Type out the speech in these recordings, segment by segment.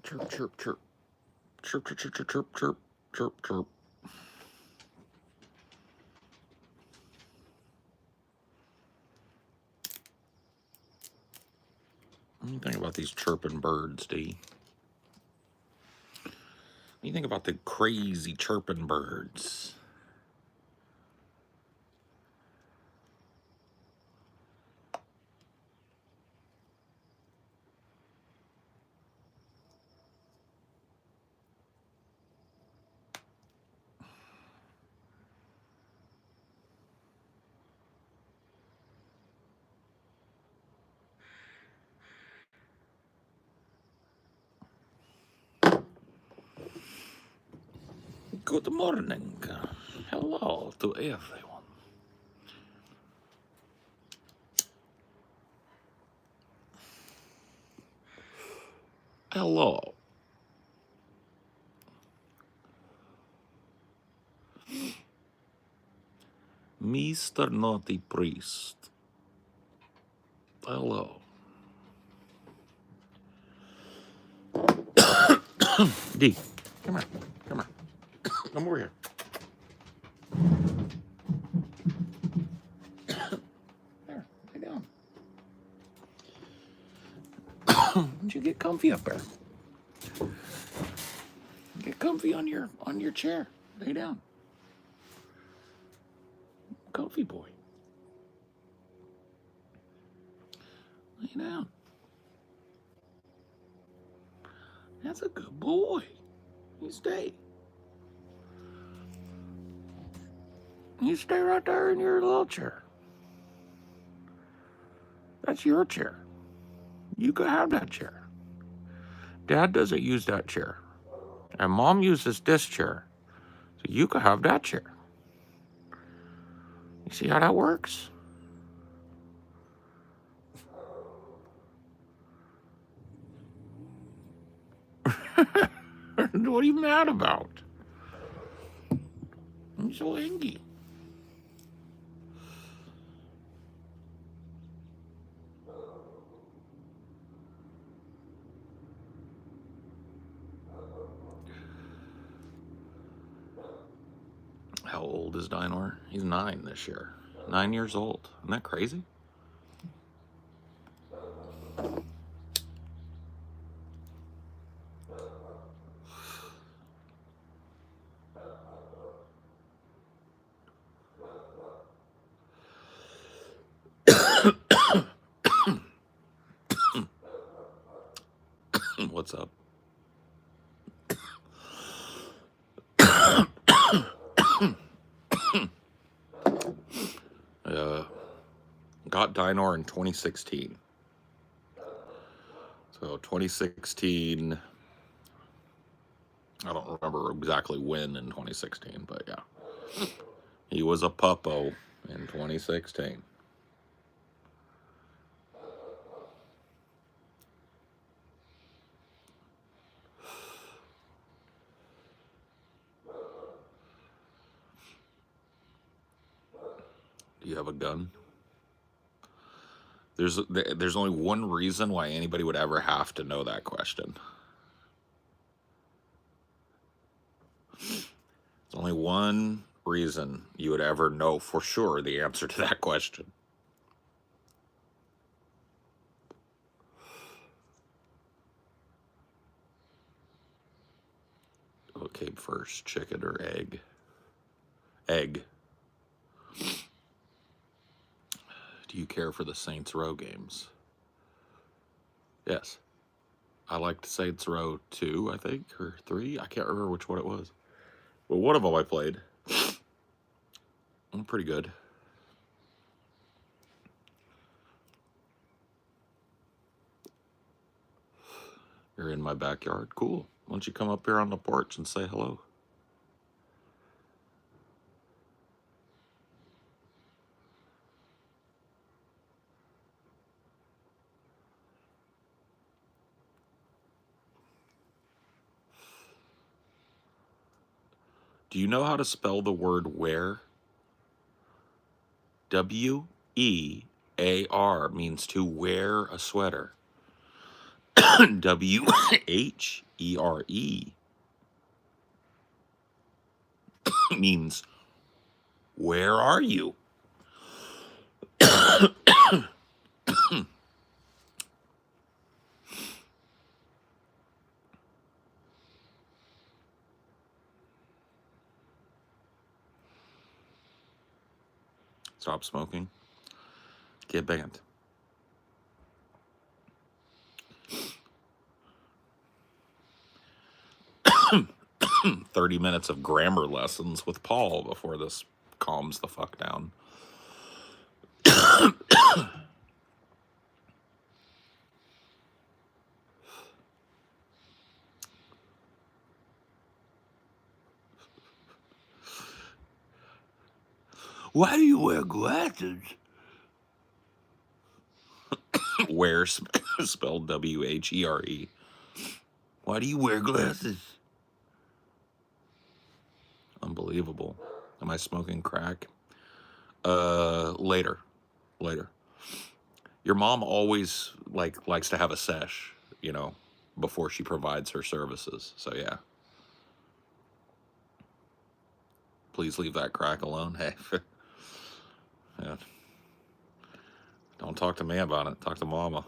Chirp, chirp, chirp. Chirp, chirp, chirp, chirp, chirp, chirp, chirp, chirp. What do you think about these chirping birds, D? What do you think about the crazy chirping birds? Good morning. Hello to everyone. Hello. Mr. Naughty Priest. Hello. D, come here. Come here. Come over here. There, lay down. Why don't you get comfy up there? Get comfy on your chair. Lay down. Comfy boy. Lay down. That's a good boy. You stay. You stay right there in your little chair. That's your chair. You can have that chair. Dad doesn't use that chair. And Mom uses this chair. So you can have that chair. You see how that works? What are you mad about? I'm so angry. How old is Dinor? He's 9 this year. 9 years old. Isn't that crazy? What's up? Got Dinor in 2016. So 2016, I don't remember exactly when in 2016, but yeah. He was a puppo in 2016. Do you have a gun? There's only one reason why anybody would ever have to know that question. There's only one reason you would ever know for sure the answer to that question. What came first, chicken or egg? Egg. Do you care for the Saints Row games? Yes. I liked Saints Row 2, I think, or 3. I can't remember which one it was. But one of them I played. I'm pretty good. You're in my backyard? Cool. Why don't you come up here on the porch and say hello? Do you know how to spell the word wear? W-E-A-R means to wear a sweater. WHERE means, where are you? Stop smoking. Get banned. 30 minutes of grammar lessons with Paul before this calms the fuck down. Why do you wear glasses? Wear spelled WHERE. Why do you wear glasses? Unbelievable. Am I smoking crack? Later. Your mom always likes to have a sesh, before she provides her services. So yeah. Please leave that crack alone. Hey. Yeah. Don't talk to me about it. Talk to mama.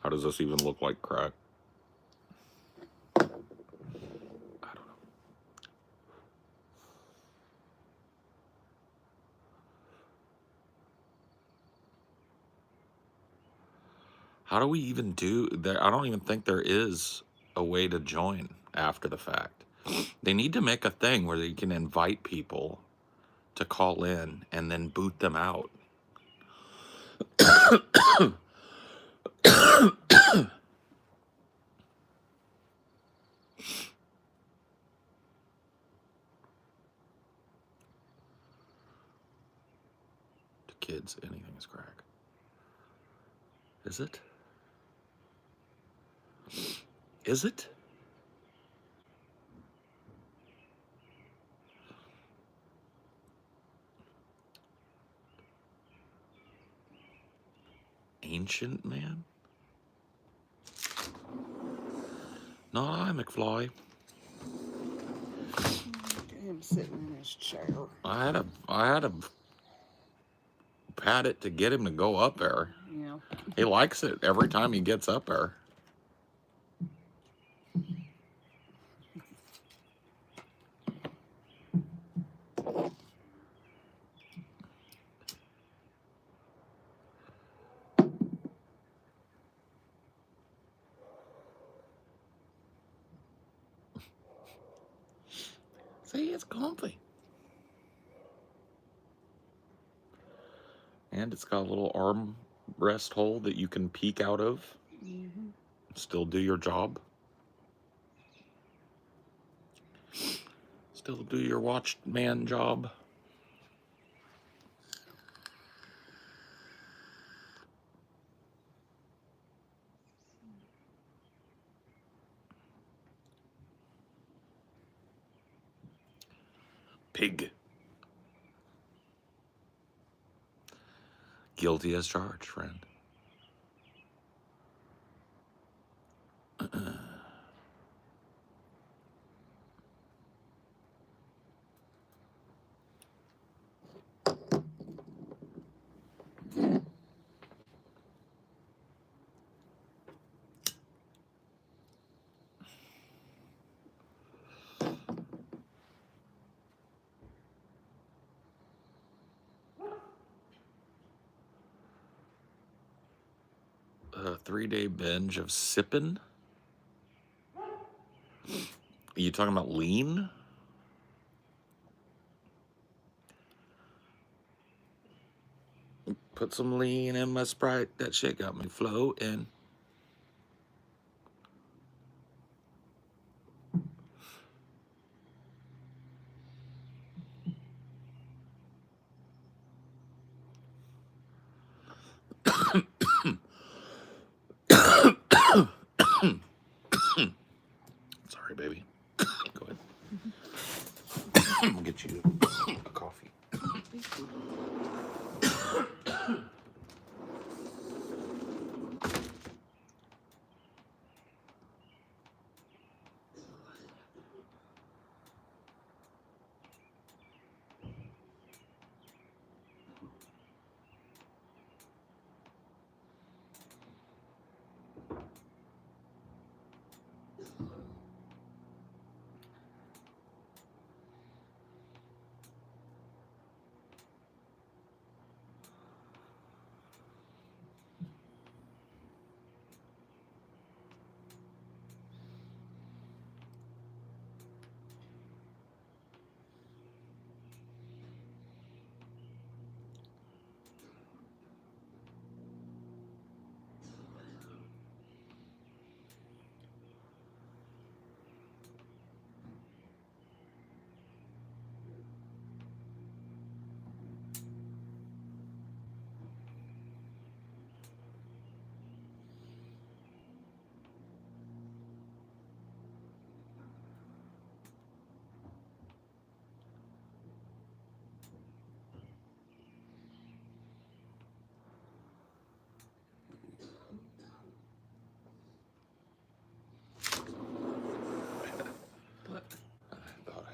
How does this even look like crack? I don't know. How do we even do there? I don't even think there is a way to join after the fact. They need to make a thing where they can invite people to call in and then boot them out. To kids, anything is crack. Is it? Is it? Ancient man? Not I, McFly. Look at him sitting in his chair. I had to pat it to get him to go up there. Yeah. He likes it every time he gets up there. See, it's comfy. And it's got a little arm rest hole that you can peek out of. Mm-hmm. Still do your job. Still do your watchman job. Pig. Guilty as charged, friend. 3-day binge of sipping. Are you talking about lean? Put some lean in my Sprite. That shit got me floating. baby. Go ahead. We'll get you a coffee.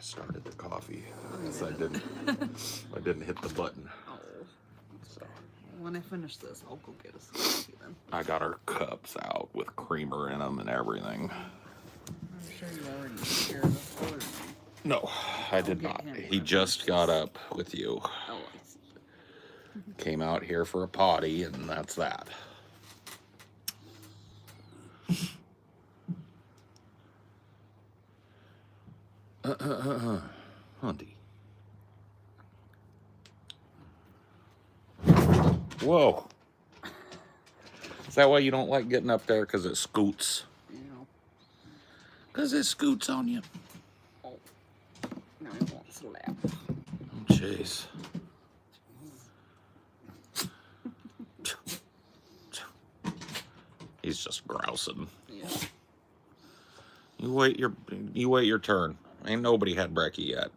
Started the coffee. So I didn't hit the button. Oh. So When I finish this, I'll go get us some coffee then. I got our cups out with creamer in them and everything. I'm sure you already shared this other one. No, I did get not. him He when I just finish got this. up with you. Oh, I see. Came out here for a potty, and that's that. Hunty. Whoa. Is that why you don't like getting up there? Because it scoots? You know. Because it scoots on you. Oh. Now he wants a lap. Oh, jeez. He's just grousing. Yeah. You wait your turn. Ain't nobody had brekkie yet.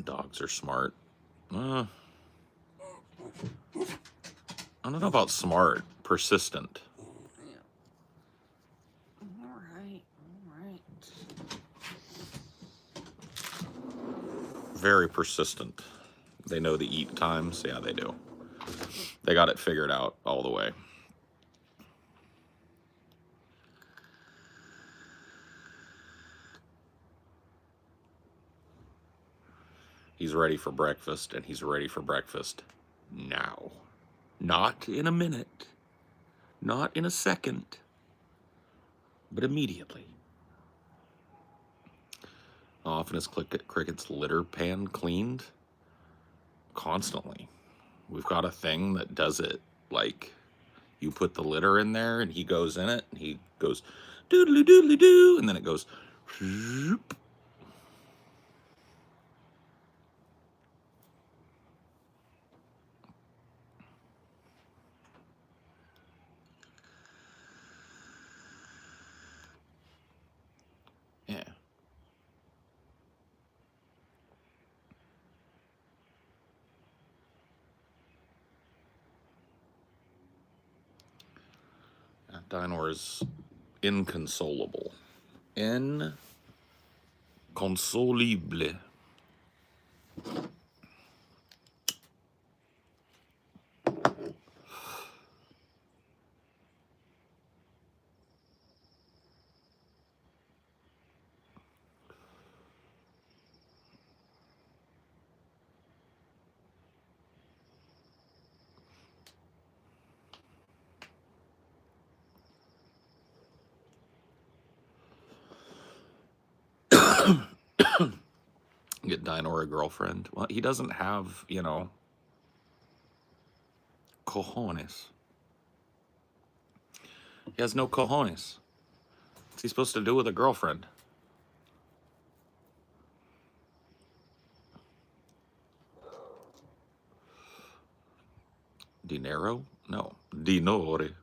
Dogs are smart. I don't know about smart. Persistent. Yeah. All right. Very persistent. They know the eat times. Yeah, they do. They got it figured out all the way. He's ready for breakfast, and he's ready for breakfast now. Not in a minute. Not in a second. But immediately. How often is Cricket's litter pan cleaned? Constantly. We've got a thing that does it. Like, you put the litter in there, and he goes in it, and he goes doodly doodly doo, and then it goes zoop. Yeah. That Dinor is inconsolable. Inconsolable. Get Dinor a girlfriend. Well, he doesn't have, cojones. He has no cojones. What's he supposed to do with a girlfriend? Dinero? No. Dinore.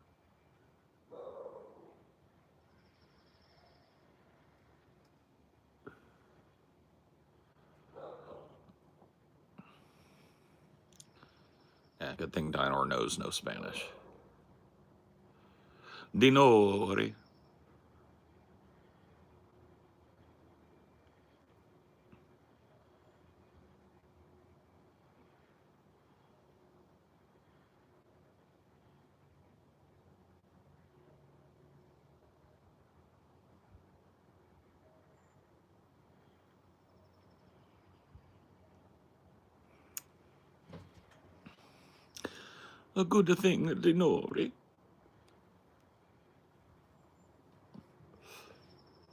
Yeah, good thing Dinor knows no Spanish. Dinore. A good thing, Dinore.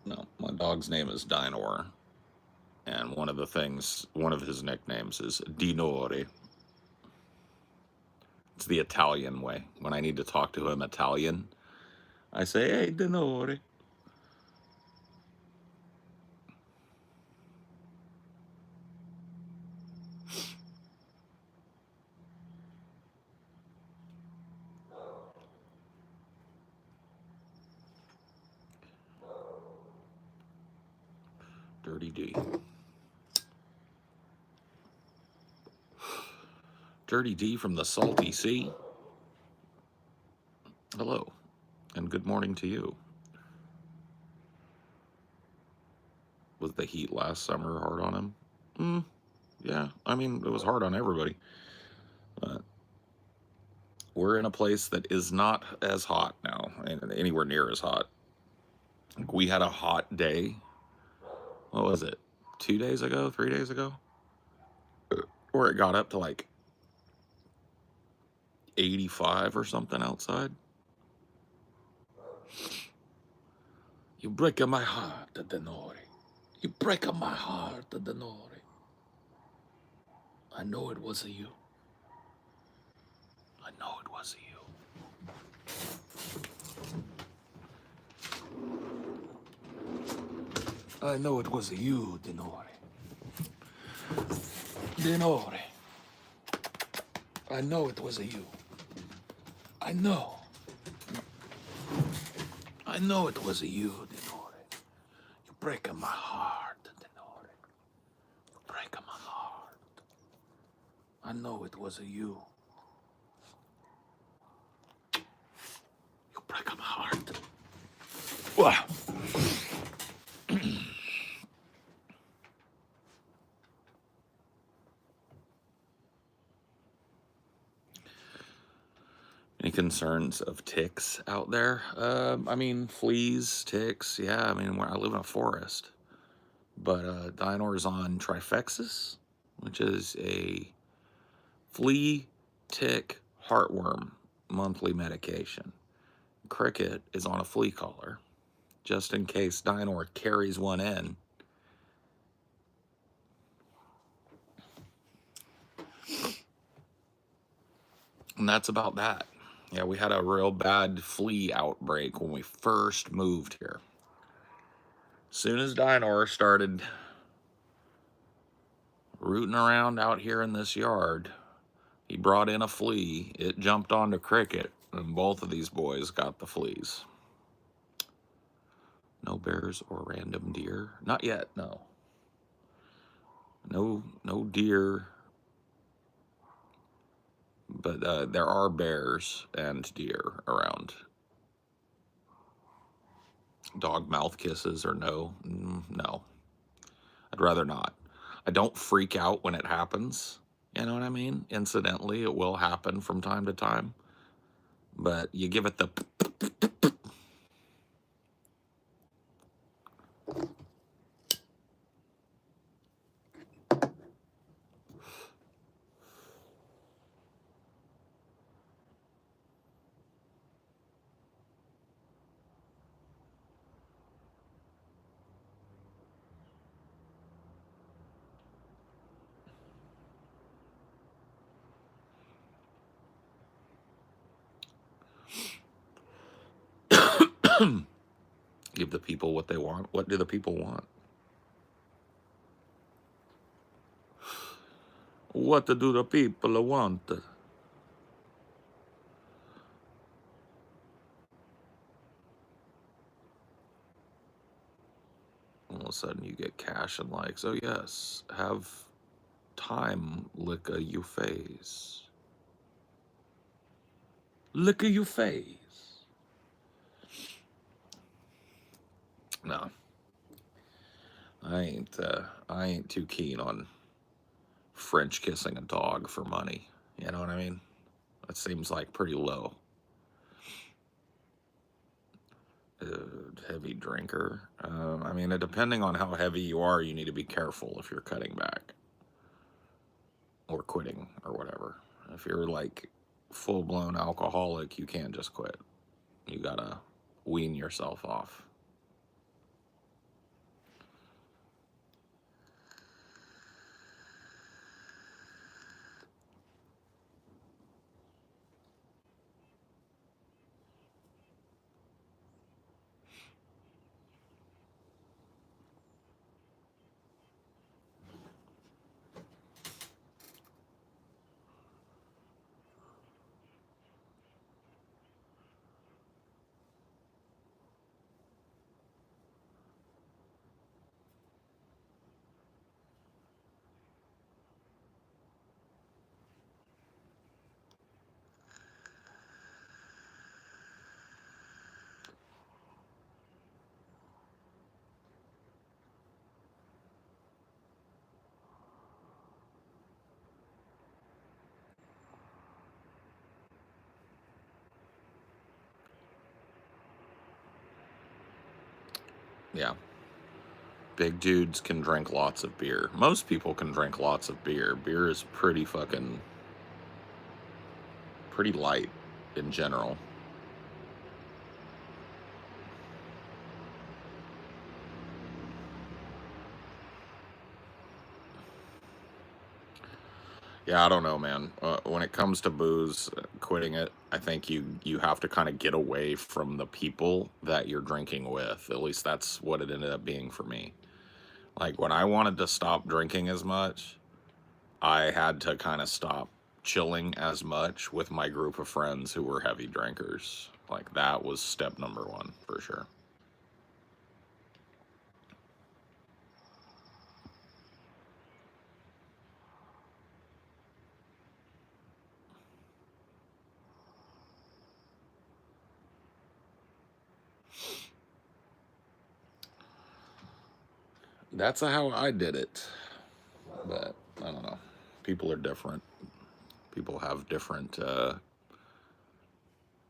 No, my dog's name is Dinor. And one of his nicknames is Dinore. It's the Italian way. When I need to talk to him Italian, I say, hey, Dinore. Dirty D. Dirty D from the salty sea. Hello, and good morning to you. Was the heat last summer hard on him? Yeah, I mean, it was hard on everybody. But we're in a place that is not as hot now, and anywhere near as hot. Like we had a hot day. What was it? 2 days ago, 3 days ago? Where it got up to like 85 or something outside. You break my heart, Denori. You break my heart, Denori. I know it was you. I know it was you. I know it was you, Denori. Denori. I know it was you. I know. I know it was you, Denori. You break my heart, Denori. You break my heart. I know it was you. You break my heart. Wow. Any concerns of ticks out there? I mean, fleas, ticks. Yeah, I mean, I live in a forest. But Dinor's on Trifexis, which is a flea, tick, heartworm monthly medication. Cricket is on a flea collar, just in case Dinor carries one in. And that's about that. Yeah, we had a real bad flea outbreak when we first moved here. Soon as Dinor started rooting around out here in this yard, he brought in a flea. It jumped onto Cricket, and both of these boys got the fleas. No bears or random deer? Not yet, no. No deer. But there are bears and deer around. Dog mouth kisses or no? No. I'd rather not. I don't freak out when it happens. You know what I mean? Incidentally, it will happen from time to time. But you give it the... Give the people what they want. What do the people want? What do the people want? All of a sudden you get cash and likes. Oh yes, have time lick a you face. Lick a you face. No, I ain't too keen on French kissing a dog for money. You know what I mean? That seems like pretty low. Heavy drinker. I mean, depending on how heavy you are, you need to be careful if you're cutting back or quitting or whatever. If you're like full blown alcoholic, you can't just quit. You gotta wean yourself off. Yeah. Big dudes can drink lots of beer. Most people can drink lots of beer. Beer is pretty light in general. Yeah, I don't know, man. When it comes to booze, quitting it, I think you have to kind of get away from the people that you're drinking with. At least that's what it ended up being for me. Like when I wanted to stop drinking as much, I had to kind of stop chilling as much with my group of friends who were heavy drinkers. Like that was step number one for sure. That's how I did it. But I don't know. People are different. People have different, I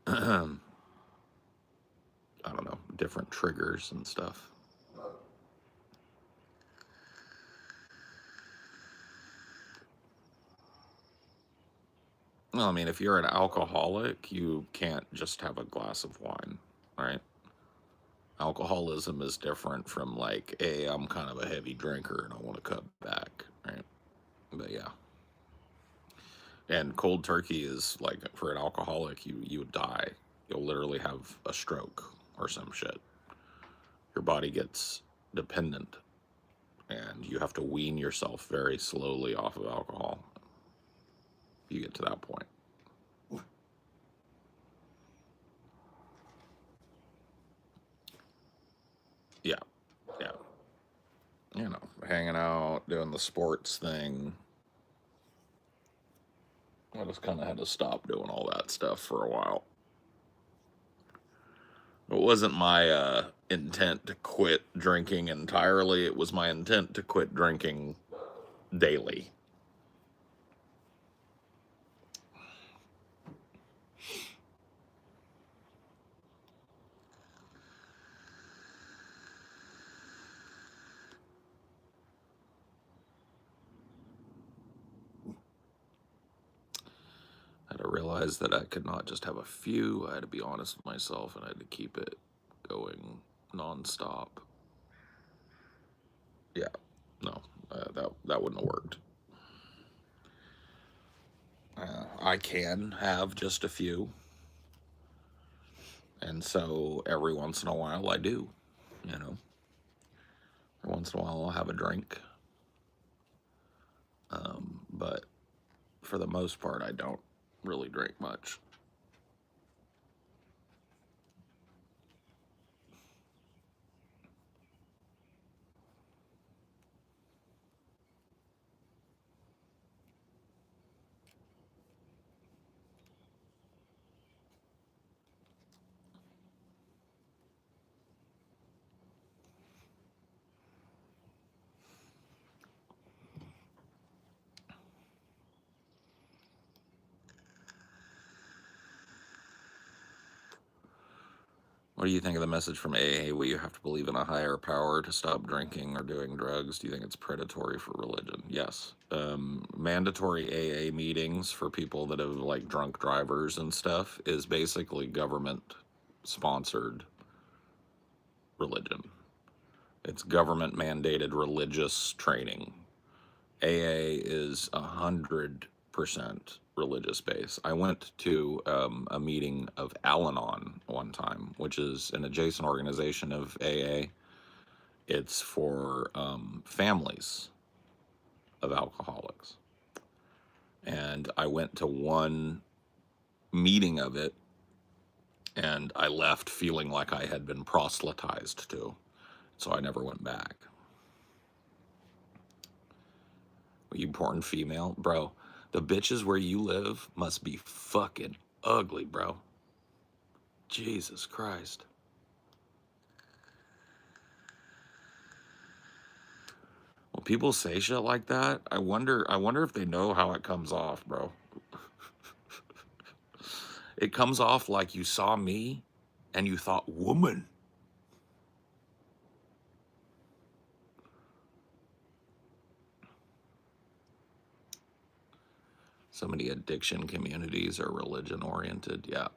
don't know, different triggers and stuff. Well, I mean, if you're an alcoholic, you can't just have a glass of wine, right? Alcoholism is different from like, hey, I'm kind of a heavy drinker and I want to cut back, right? But yeah. And cold turkey is like for an alcoholic, you would die. You'll literally have a stroke or some shit. Your body gets dependent and you have to wean yourself very slowly off of alcohol. You get to that point. Yeah, yeah. You know, hanging out, doing the sports thing. I just kind of had to stop doing all that stuff for a while. It wasn't my intent to quit drinking entirely. It was my intent to quit drinking daily. I had to realize that I could not just have a few. I had to be honest with myself and I had to keep it going nonstop. Yeah, no, that wouldn't have worked. I can have just a few, and so every once in a while I do. you know. Every once in a while I'll have a drink. But for the most part, I don't really drink much. What do you think of the message from AA where you have to believe in a higher power to stop drinking or doing drugs? Do you think it's predatory for religion? Yes. Mandatory AA meetings for people that have like drunk drivers and stuff is basically government sponsored religion. It's government mandated religious training. AA is 100% religious base. I went to a meeting of Al-Anon one time, which is an adjacent organization of AA. It's for families of alcoholics. And I went to one meeting of it, and I left feeling like I had been proselytized to. So I never went back. You born female? Bro, the bitches where you live must be fucking ugly, bro. Jesus Christ. When people say shit like that, I wonder if they know how it comes off, bro. It comes off like you saw me and you thought, woman. So many addiction communities are religion oriented. Yeah.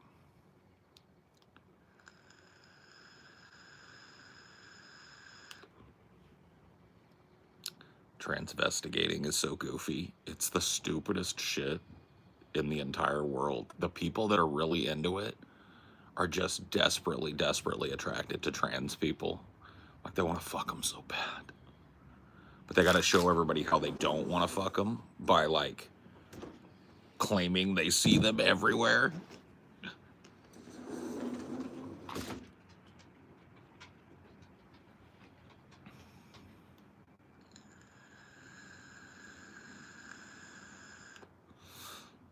Transvestigating is so goofy. It's the stupidest shit in the entire world. The people that are really into it are just desperately, desperately attracted to trans people. Like they want to fuck them so bad. But they got to show everybody how they don't want to fuck them by like claiming they see them everywhere.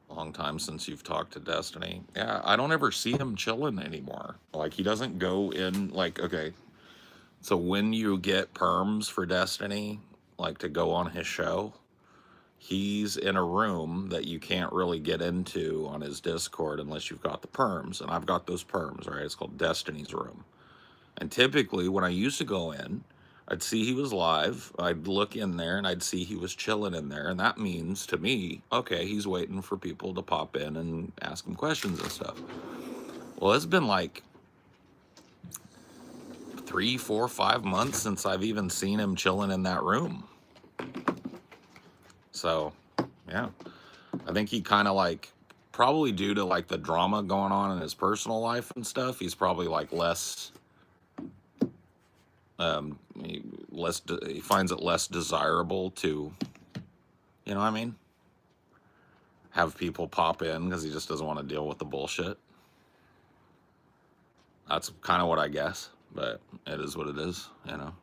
Long time since you've talked to Destiny. Yeah, I don't ever see him chilling anymore. Like he doesn't go in like, okay, so when you get perms for Destiny, like to go on his show, he's in a room that you can't really get into on his Discord unless you've got the perms. And I've got those perms, right? It's called Destiny's Room. And typically, when I used to go in, I'd see he was live. I'd look in there and I'd see he was chilling in there. And that means to me, okay, he's waiting for people to pop in and ask him questions and stuff. Well, it's been like 3, 4, 5 months since I've even seen him chilling in that room. So, yeah, I think he kind of like, probably due to like the drama going on in his personal life and stuff, he's probably like less, he finds it less desirable to, you know what I mean? Have people pop in because he just doesn't want to deal with the bullshit. That's kind of what I guess, but it is what it is, you know?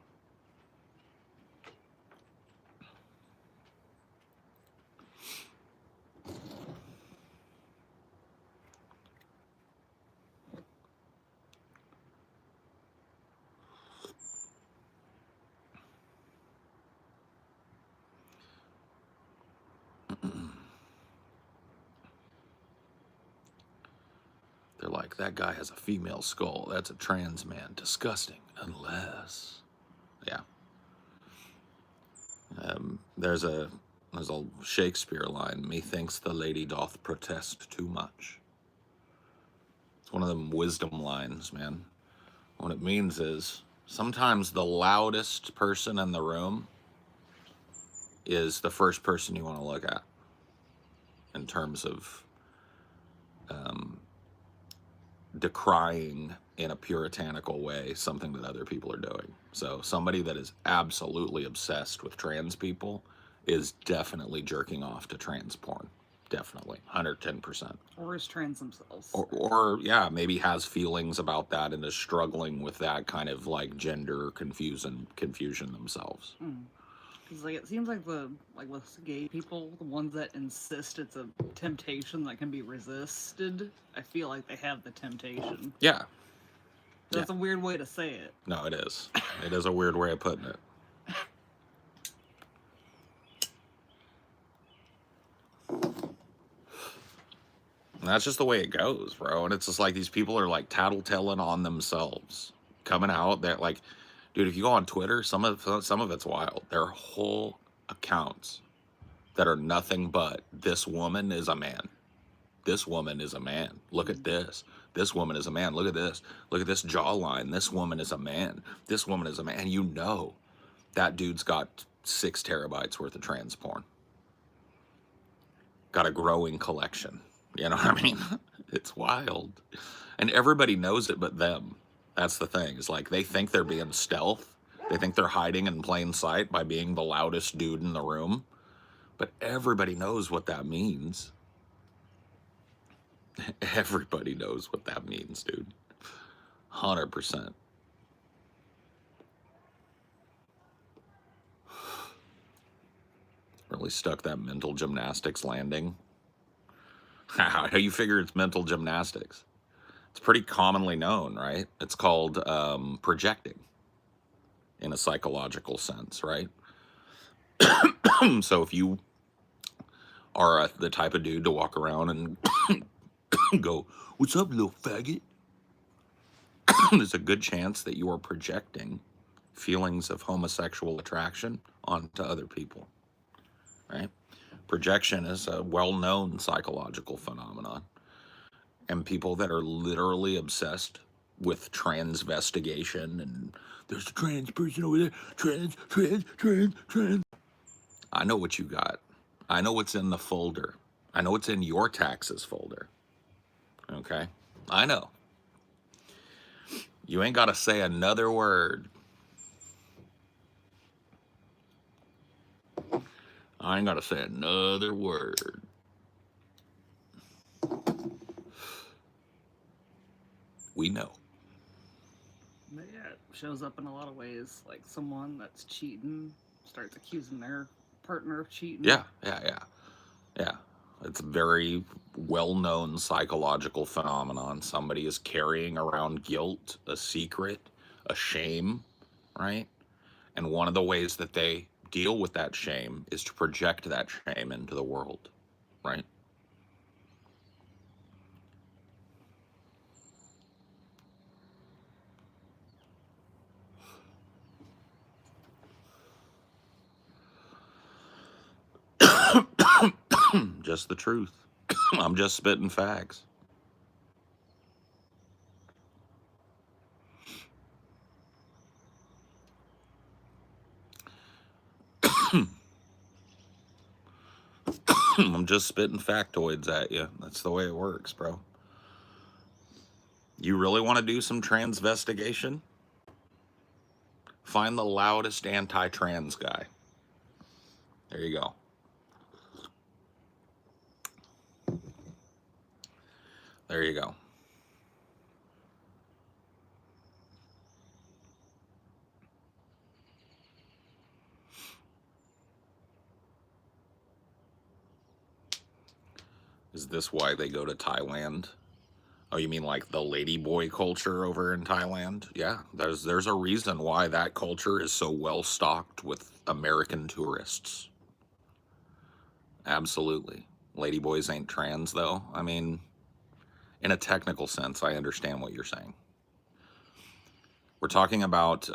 They're like, that guy has a female skull. That's a trans man. Disgusting. Unless, yeah. There's a Shakespeare line. Methinks the lady doth protest too much. It's one of them wisdom lines, man. What it means is sometimes the loudest person in the room is the first person you want to look at in terms of decrying in a puritanical way something that other people are doing. So somebody that is absolutely obsessed with trans people is definitely jerking off to trans porn. Definitely, 110%. Or is trans themselves. Or yeah, maybe has feelings about that and is struggling with that kind of like gender confusion themselves. Because like it seems like with gay people, the ones that insist it's a temptation that can be resisted, I feel like they have the temptation. Yeah. That's a weird way to say it. No, it is. It is a weird way of putting it. And that's just the way it goes, bro. And it's just like these people are like tattletelling on themselves, coming out that like, dude, if you go on Twitter, some of it's wild. There are whole accounts that are nothing but this woman is a man. This woman is a man. Look at this. This woman is a man. Look at this. Look at this jawline. This woman is a man. This woman is a man. And you know that dude's got 6 terabytes worth of trans porn. Got a growing collection. You know what I mean? It's wild. And everybody knows it but them. That's the thing. It's like they think they're being stealth. They think they're hiding in plain sight by being the loudest dude in the room. But everybody knows what that means. Everybody knows what that means, dude. 100%. Really stuck that mental gymnastics landing. How do you figure it's mental gymnastics? It's pretty commonly known, right? It's called projecting in a psychological sense, right? So if you are the type of dude to walk around and go, "What's up, little faggot?" There's a good chance that you are projecting feelings of homosexual attraction onto other people, right? Projection is a well-known psychological phenomenon. And people that are literally obsessed with transvestigation and there's a trans person over there, trans. I know what you got. I know what's in the folder. I know what's in your taxes folder. Okay? I know. You ain't got to say another word. I ain't got to say another word. We know. But yeah, it shows up in a lot of ways. Like someone that's cheating starts accusing their partner of cheating. Yeah. It's a very well-known psychological phenomenon. Somebody is carrying around guilt, a secret, a shame, right? And one of the ways that they deal with that shame is to project that shame into the world, right? Just the truth. I'm just spitting facts. I'm just spitting factoids at you. That's the way it works, bro. You really want to do some transvestigation? Find the loudest anti-trans guy. There you go. There you go. Is this why they go to Thailand? Oh, you mean like the ladyboy culture over in Thailand? Yeah, there's a reason why that culture is so well stocked with American tourists. Absolutely. Ladyboys ain't trans though. I mean, in a technical sense, I understand what you're saying. We're talking about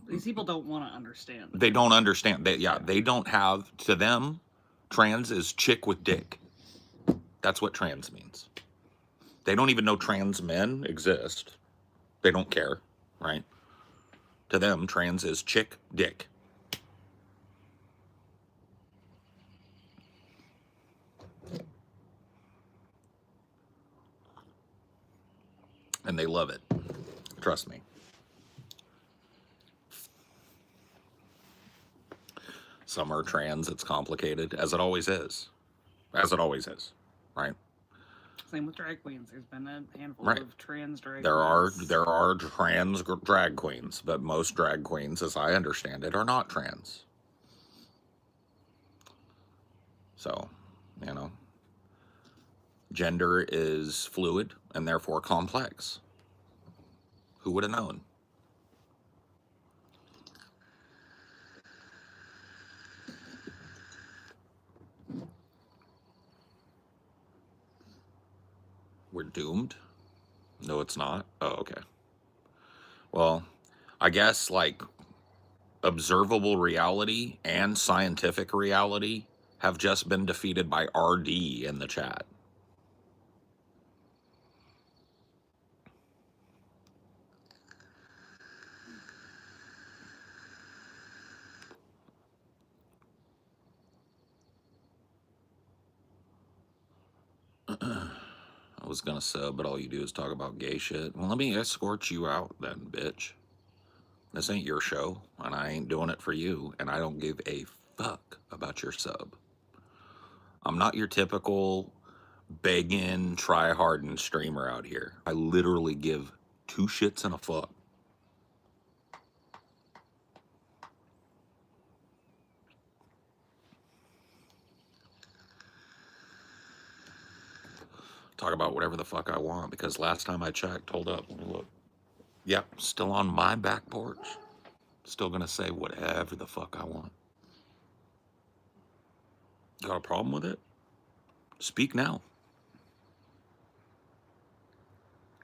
These people don't want to understand. they don't understand. They don't have, to them, trans is chick with dick. That's what trans means. They don't even know trans men exist. They don't care, right? To them, trans is chick, dick. and they love it. Trust me. Some are trans, it's complicated, as it always is. As it always is, right? Same with drag queens. There's been a handful Right. of trans drag There are queens. trans drag queens, but most drag queens, as I understand it, are not trans. So, you know, gender is fluid and therefore complex. Who would have known? We're doomed? No, it's not. Oh, okay. Well, I guess like observable reality and scientific reality have just been defeated by RD in the chat. I was gonna sub, but all you do is talk about gay shit. Well, let me escort you out then, bitch. This ain't your show, and I ain't doing it for you, and I don't give a fuck about your sub. I'm not your typical begging, try-hardened streamer out here. I literally give two shits and a fuck. Talk about whatever the fuck I want, because last time I checked, hold up, let me look. Yep, still on my back porch. Still gonna say whatever the fuck I want. Got a problem with it? Speak now.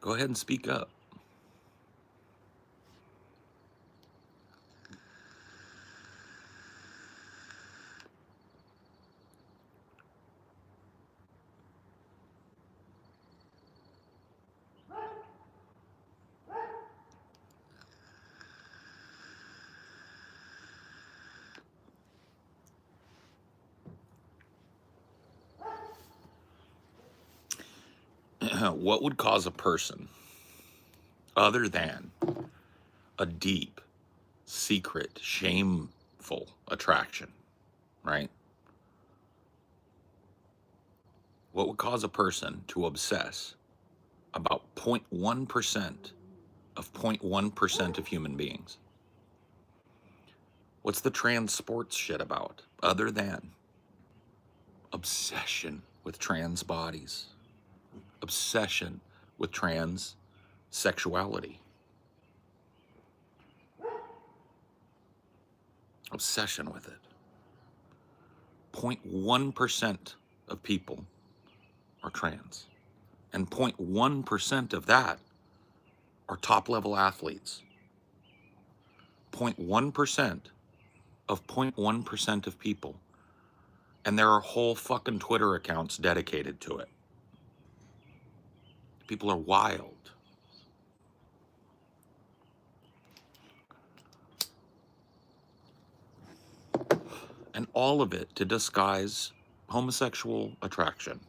Go ahead and speak up. What would cause a person, other than a deep, secret, shameful attraction, right? What would cause a person to obsess about 0.1% of 0.1% of human beings? What's the trans sports shit about, other than obsession with trans bodies, obsession with trans sexuality, obsession with it? 0.1% of people are trans, and 0.1% of that are top level athletes. 0.1% of 0.1% of people. And there are whole fucking Twitter accounts dedicated to it. People are wild. And all of it to disguise homosexual attraction.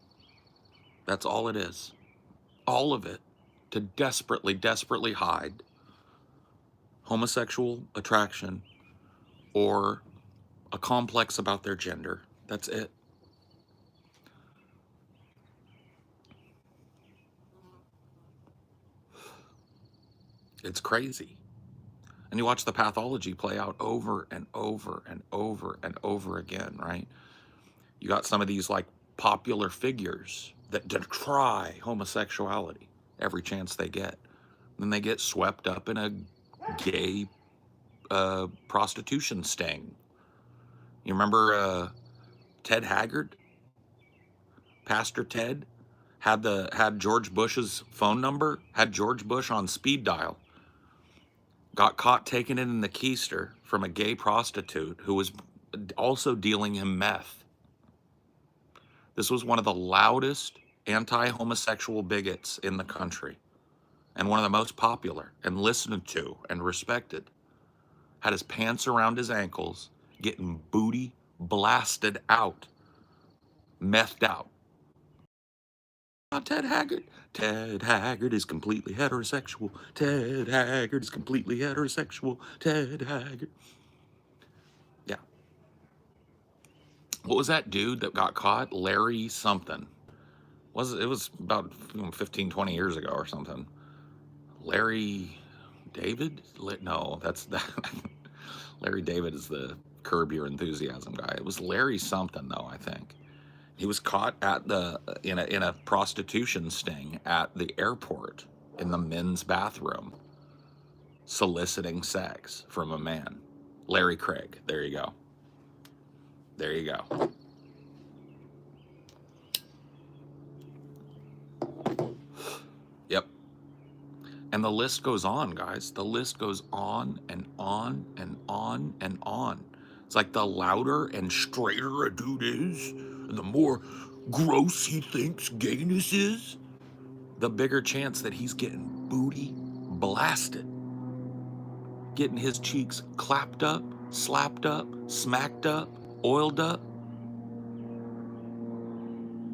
That's all it is. All of it to desperately, desperately hide homosexual attraction or a complex about their gender. That's it. It's crazy. And you watch the pathology play out over and over and over and over again, right? You got some of these like popular figures that decry homosexuality every chance they get. Then they get swept up in a gay prostitution sting. You remember Ted Haggard? Pastor Ted had George Bush's phone number, had George Bush on speed dial. Got caught taking it in the keister from a gay prostitute who was also dealing him meth. This was one of the loudest anti-homosexual bigots in the country, and one of the most popular and listened to and respected. Had his pants around his ankles, getting booty blasted out, methed out. Ted Haggard. Ted Haggard is completely heterosexual. Ted Haggard is completely heterosexual. Ted Haggard. Yeah. What was that dude that got caught? Larry something. It was about 15, 20 years ago or something. Larry David? No, that's that. Larry David is the Curb Your Enthusiasm guy. It was Larry something though, I think. He was caught at in a prostitution sting at the airport in the men's bathroom, soliciting sex from a man. Larry Craig. There you go. There you go. Yep. And the list goes on, guys. The list goes on and on and on and on. It's like the louder and straighter a dude is, and the more gross he thinks gayness is, the bigger chance that he's getting booty blasted. Getting his cheeks clapped up, slapped up, smacked up, oiled up.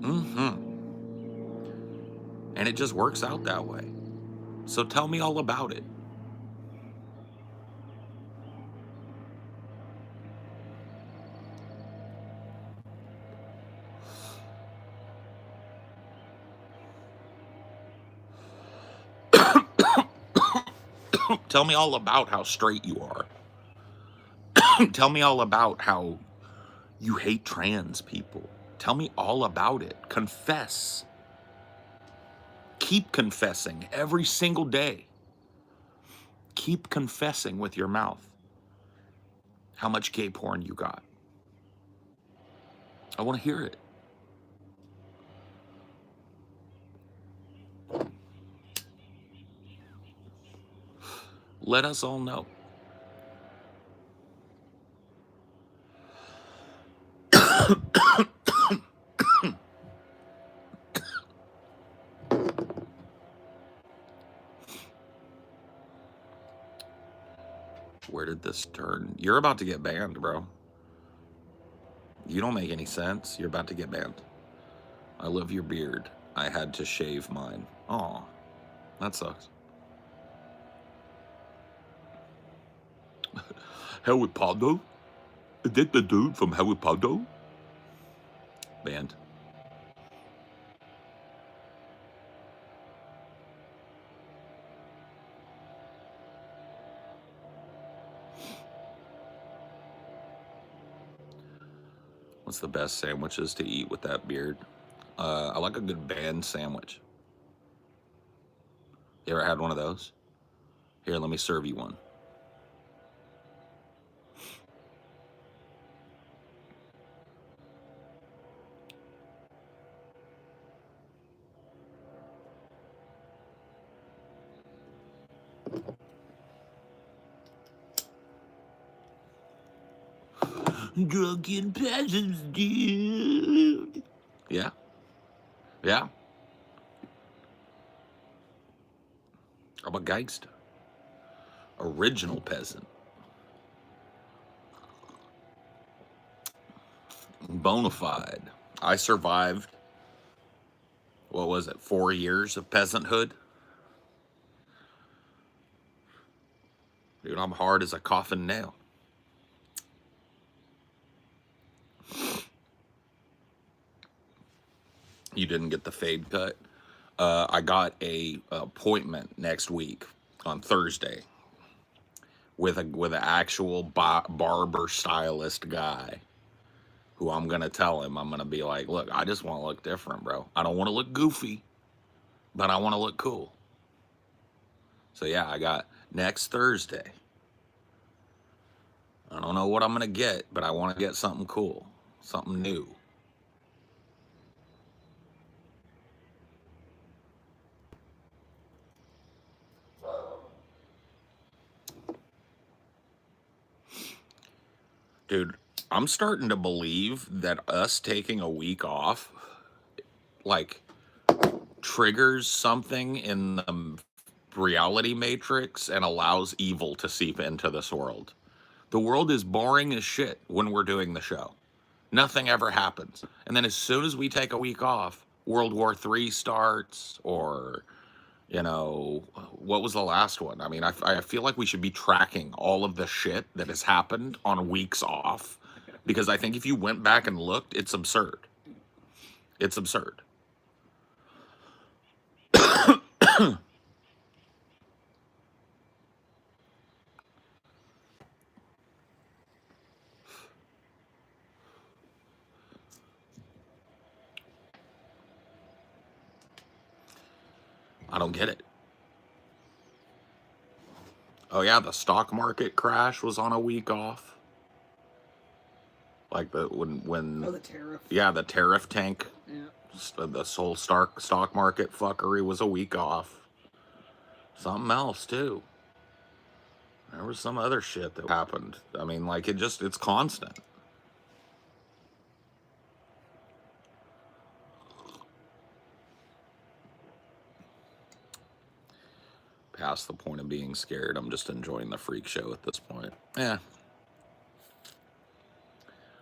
Mm-hmm. And it just works out that way. So tell me all about it. Tell me all about how straight you are. Tell me all about how you hate trans people. Tell me all about it. Confess. Keep confessing every single day. Keep confessing with your mouth how much gay porn you got. I want to hear it. Let us all know. Where did this turn? You're about to get banned, bro. You don't make any sense. You're about to get banned. I love your beard. I had to shave mine. Aw, that sucks. Harry Potter? Is that the dude from Harry Potter? Banned. What's the best sandwiches to eat with that beard? I like a good band sandwich. You ever had one of those? Here, let me serve you one. Drunken peasants, dude. Yeah, yeah. I'm a gangster. Original peasant. Bonafide. I survived, what was it, 4 years of peasanthood? Dude, I'm hard as a coffin nail. You didn't get the fade cut? I got a appointment next week on Thursday with an actual barber stylist guy who I'm gonna tell him, I'm gonna be like, look, I just want to look different, bro. I don't want to look goofy, but I want to look cool. So yeah, I got next Thursday. I don't know what I'm gonna get, but I want to get something cool, something new. Dude, I'm starting to believe that us taking a week off, like, triggers something in the reality matrix and allows evil to seep into this world. The world is boring as shit when we're doing the show. Nothing ever happens. And then as soon as we take a week off, World War III starts, or, you know, what was the last one? I mean, I feel like we should be tracking all of the shit that has happened on weeks off, because I think if you went back and looked, it's absurd. It's absurd. I don't get it. Oh yeah, the stock market crash was on a week off. Like the when Oh, the tariff. yeah, the tariff tank, Yeah. the whole stock market fuckery was a week off. Something else too. There was some other shit that happened. I mean, like it's constant. Past the point of being scared, I'm just enjoying the freak show at this point. Yeah.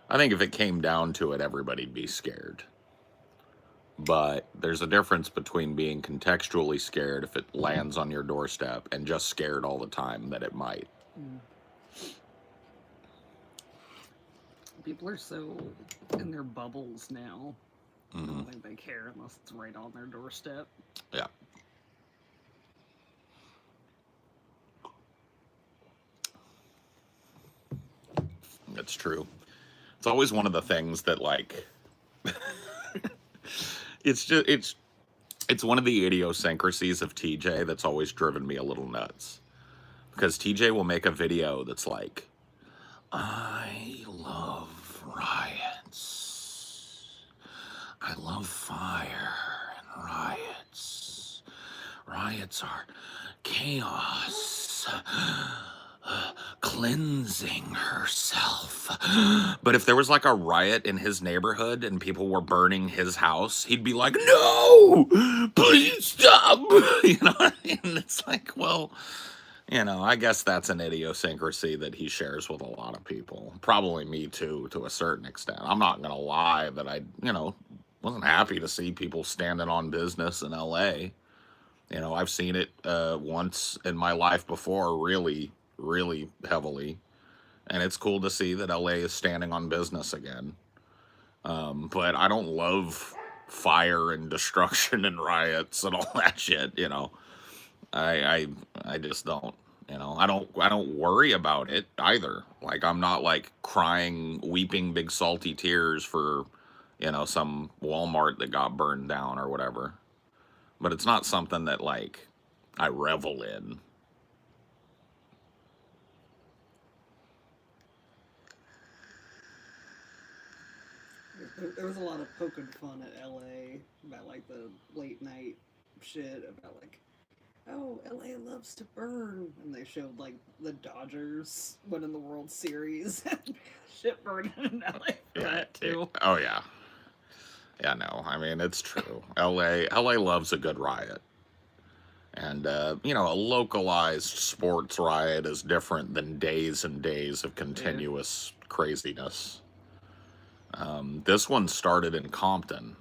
I think if it came down to it, everybody'd be scared. But there's a difference between being contextually scared if it lands on your doorstep and just scared all the time that it might. People are so in their bubbles now. I don't think they care unless it's right on their doorstep. Yeah. It's true. It's always one of the things that, like, it's one of the idiosyncrasies of TJ that's always driven me a little nuts. Because TJ will make a video that's like, I love riots. I love fire and riots. Riots are chaos. Cleansing herself. But if there was like a riot in his neighborhood and people were burning his house, he'd be like, no, please stop. You know what I mean? It's like, well, you know, I guess that's an idiosyncrasy that he shares with a lot of people. Probably me too, to a certain extent. I'm not going to lie that I, you know, wasn't happy to see people standing on business in LA. You know, I've seen it once in my life before, really, really heavily. And it's cool to see that LA is standing on business again. But I don't love fire and destruction and riots and all that shit, you know. I just don't, you know. I don't worry about it either. Like I'm not like crying, weeping big salty tears for, you know, some Walmart that got burned down or whatever. But it's not something that like I revel in. There was a lot of poking fun at LA about like the late night shit about like, oh, LA loves to burn, and they showed like the Dodgers winning the World Series and shit burning in LA for that too. Oh yeah. Yeah, no. I mean, it's true. LA loves a good riot. And you know, a localized sports riot is different than days and days of continuous craziness. This one started in Compton,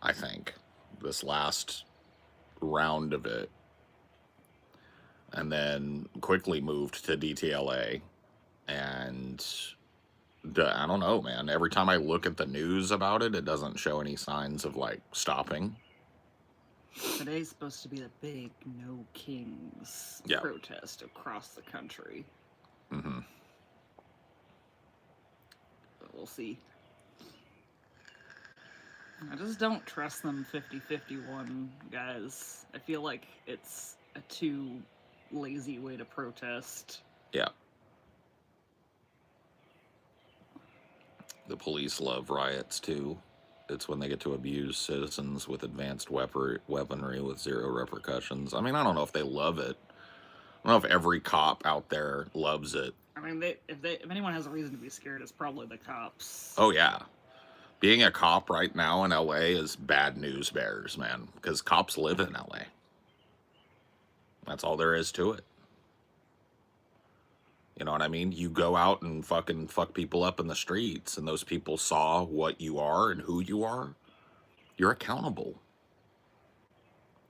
I think, this last round of it, and then quickly moved to DTLA. And I don't know, man. Every time I look at the news about it, it doesn't show any signs of like stopping. Today's supposed to be the big No Kings protest across the country. Mm-hmm. But we'll see. I just don't trust them 50-51 guys. I feel like it's a too lazy way to protest. Yeah. The police love riots too. It's when they get to abuse citizens with advanced weaponry with zero repercussions. I mean, I don't know if they love it. I don't know if every cop out there loves it. I mean, if anyone has a reason to be scared, it's probably the cops. Oh yeah, being a cop right now in LA is bad news bears, man. Because cops live in LA. That's all there is to it. You know what I mean? You go out and fucking fuck people up in the streets, and those people saw what you are and who you are. You're accountable.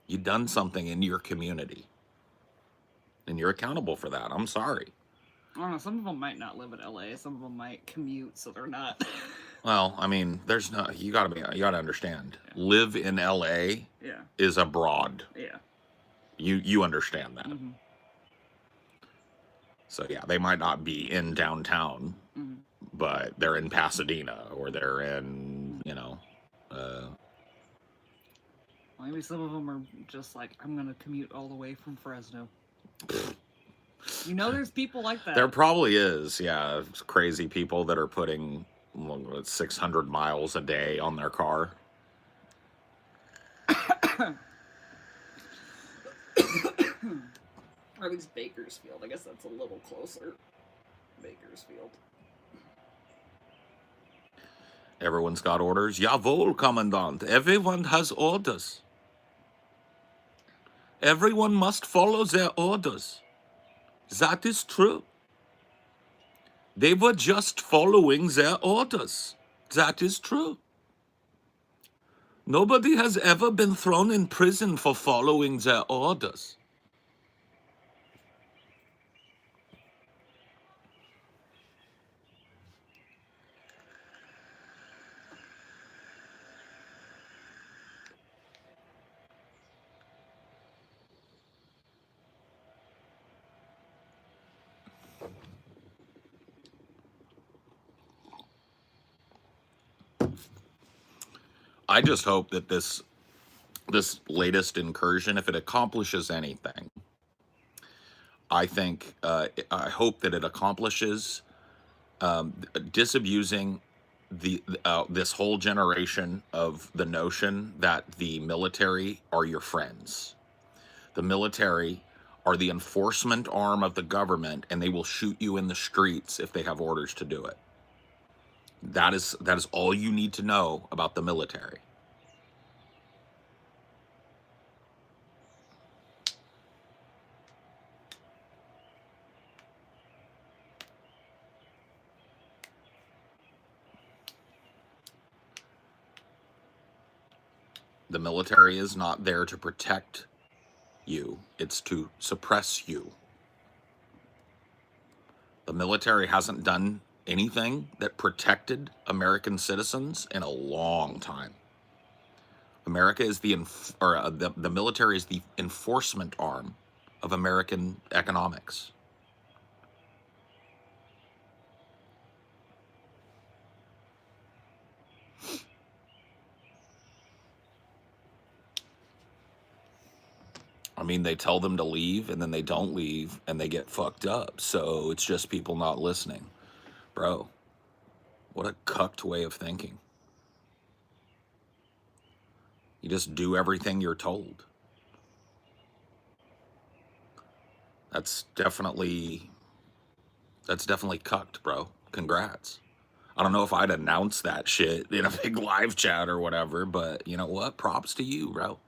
You've done something in your community, and you're accountable for that. I'm sorry. I don't know. Some of them might not live in LA. Some of them might commute, so they're not. Well, I mean, there's no, you gotta understand. Yeah. Live in LA yeah. is abroad. Yeah. You understand that. Mm-hmm. So yeah, they might not be in downtown, but they're in Pasadena or they're in, maybe some of them are just like, I'm gonna commute all the way from Fresno. There's people like that. There probably is, yeah. Crazy people that are putting 600 miles a day on their car. Or at least Bakersfield. I guess that's a little closer. Bakersfield. Everyone's got orders. Jawohl, Commandant. Everyone has orders. Everyone must follow their orders. That is true. They were just following their orders. That is true. Nobody has ever been thrown in prison for following their orders. I just hope that this latest incursion, if it accomplishes anything, I hope that it accomplishes disabusing this whole generation of the notion that the military are your friends. The military are the enforcement arm of the government, and they will shoot you in the streets if they have orders to do it. That is all you need to know about the military. The military is not there to protect you, it's to suppress you. The military hasn't done anything that protected American citizens in a long time. America is the military is the enforcement arm of American economics. I mean, they tell them to leave and then they don't leave and they get fucked up. So it's just people not listening. Bro, what a cucked way of thinking. You just do everything you're told. That's definitely cucked, bro. Congrats. I don't know if I'd announce that shit in a big live chat or whatever, but you know what? Props to you, bro.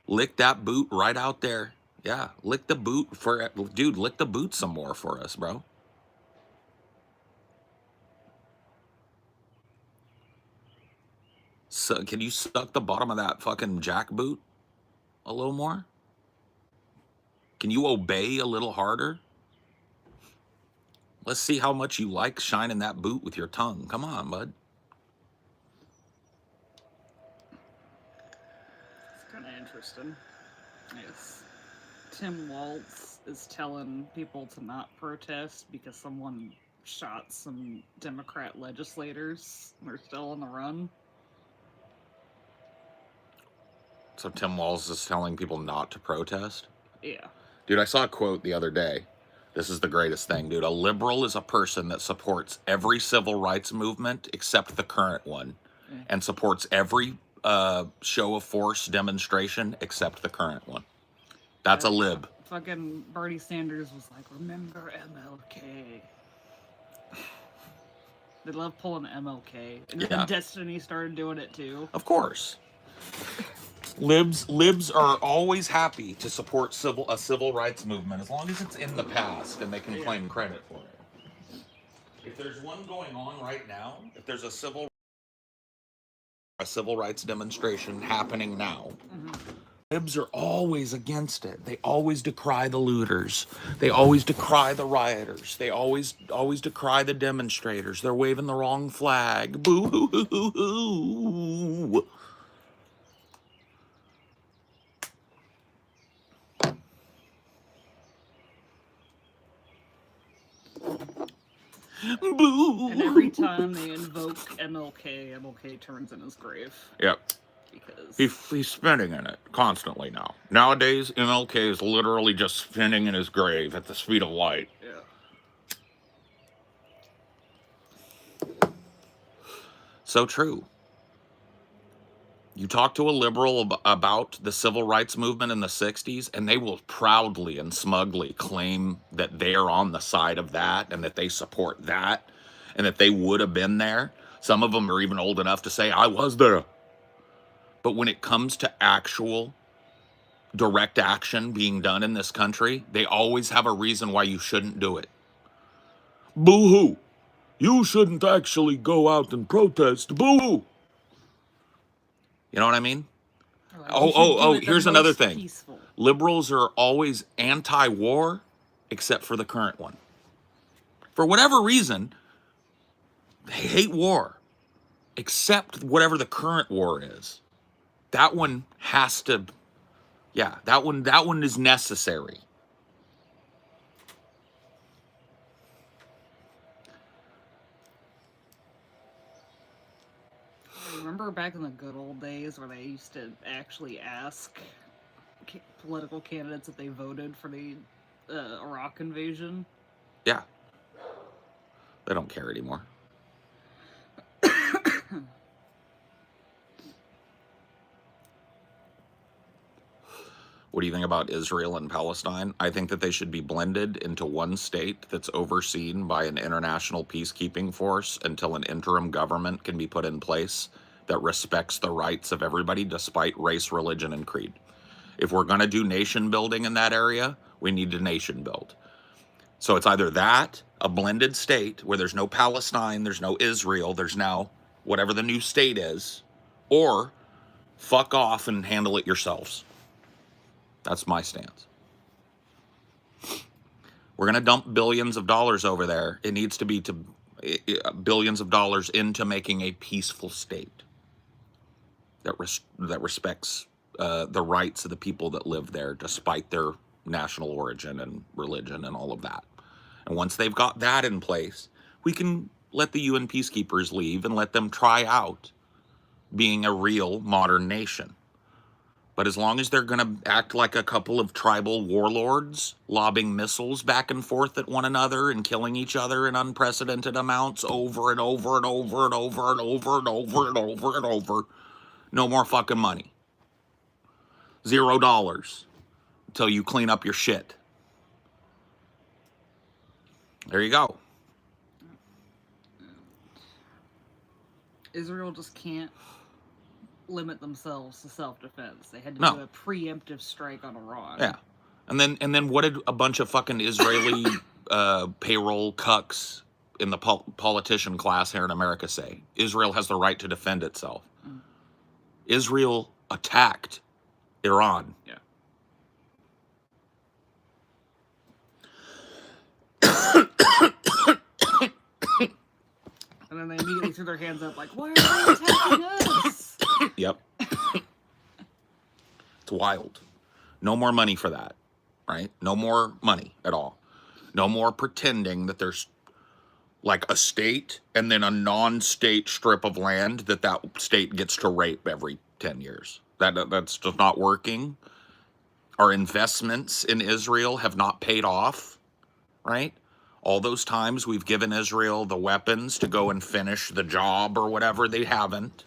Lick that boot right out there. Yeah, lick the boot dude, lick the boot some more for us, bro. So, can you suck the bottom of that fucking jackboot a little more? Can you obey a little harder? Let's see how much you like shining that boot with your tongue. Come on, bud. It's kind of interesting. Yes. Tim Walz is telling people to not protest because someone shot some Democrat legislators and they're still on the run. So Tim Walz is telling people not to protest? Yeah. Dude, I saw a quote the other day. This is the greatest thing, dude. A liberal is a person that supports every civil rights movement except the current one, and supports every show of force demonstration except the current one. That's a lib. Fucking Bernie Sanders was like, remember MLK. They love pulling MLK. And then Destiny started doing it too. Of course. Libs are always happy to support a civil rights movement as long as it's in the past and they can claim credit for it. If there's one going on right now, if there's a a civil rights demonstration happening now, Mm-hmm. libs are always against it. They always decry the looters. They always decry the rioters. They always decry the demonstrators. They're waving the wrong flag. Boo hoo hoo hoo hoo. Boo. And every time they invoke MLK turns in his grave. Yep. Because He's spinning in it constantly now. Nowadays, MLK is literally just spinning in his grave at the speed of light. yeah. So true. You talk to a liberal about the civil rights movement in the 60s, and they will proudly and smugly claim that they are on the side of that and that they support that and that they would have been there. Some of them are even old enough to say, I was there. But when it comes to actual direct action being done in this country, they always have a reason why you shouldn't do it. Boo hoo. You shouldn't actually go out and protest. Boo hoo. You know what I mean? Here's another thing. Peaceful. Liberals are always anti-war, except for the current one. For whatever reason, they hate war, except whatever the current war is. That one has to, yeah, that one is necessary. Remember back in the good old days where they used to actually ask political candidates if they voted for the Iraq invasion? Yeah. They don't care anymore. What do you think about Israel and Palestine? I think that they should be blended into one state that's overseen by an international peacekeeping force until an interim government can be put in place that respects the rights of everybody despite race, religion, and creed. If we're going to do nation building in that area, we need to nation build. So it's either that, a blended state where there's no Palestine, there's no Israel, there's now whatever the new state is, or fuck off and handle it yourselves. That's my stance. We're going to dump billions of dollars over there. It needs to be billions of dollars into making a peaceful state that respects the rights of the people that live there, despite their national origin and religion and all of that. And once they've got that in place, we can let the UN peacekeepers leave and let them try out being a real modern nation. But as long as they're going to act like a couple of tribal warlords, lobbing missiles back and forth at one another and killing each other in unprecedented amounts over and over and over and over and over and over and over and over, no more fucking money. $0 until you clean up your shit. There you go. Israel just can't limit themselves to self-defense. They had to do a preemptive strike on Iran. Yeah. And then what did a bunch of fucking Israeli payroll cucks in the politician class here in America say? Israel has the right to defend itself. Mm. Israel attacked Iran. Yeah. And then they immediately threw their hands up like, why are they attacking us? Yep. It's wild. No more money for that, right? No more money at all. No more pretending that there's like a state and then a non-state strip of land that state gets to rape every 10 years. That's just not working. Our investments in Israel have not paid off, right? All those times we've given Israel the weapons to go and finish the job or whatever, they haven't.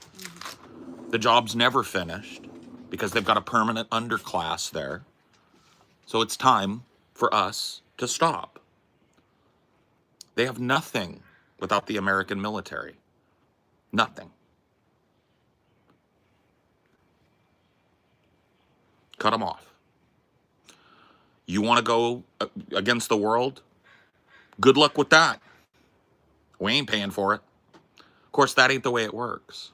The job's never finished because they've got a permanent underclass there. So it's time for us to stop. They have nothing without the American military. Nothing. Cut them off. You want to go against the world? Good luck with that. We ain't paying for it. Of course, that ain't the way it works.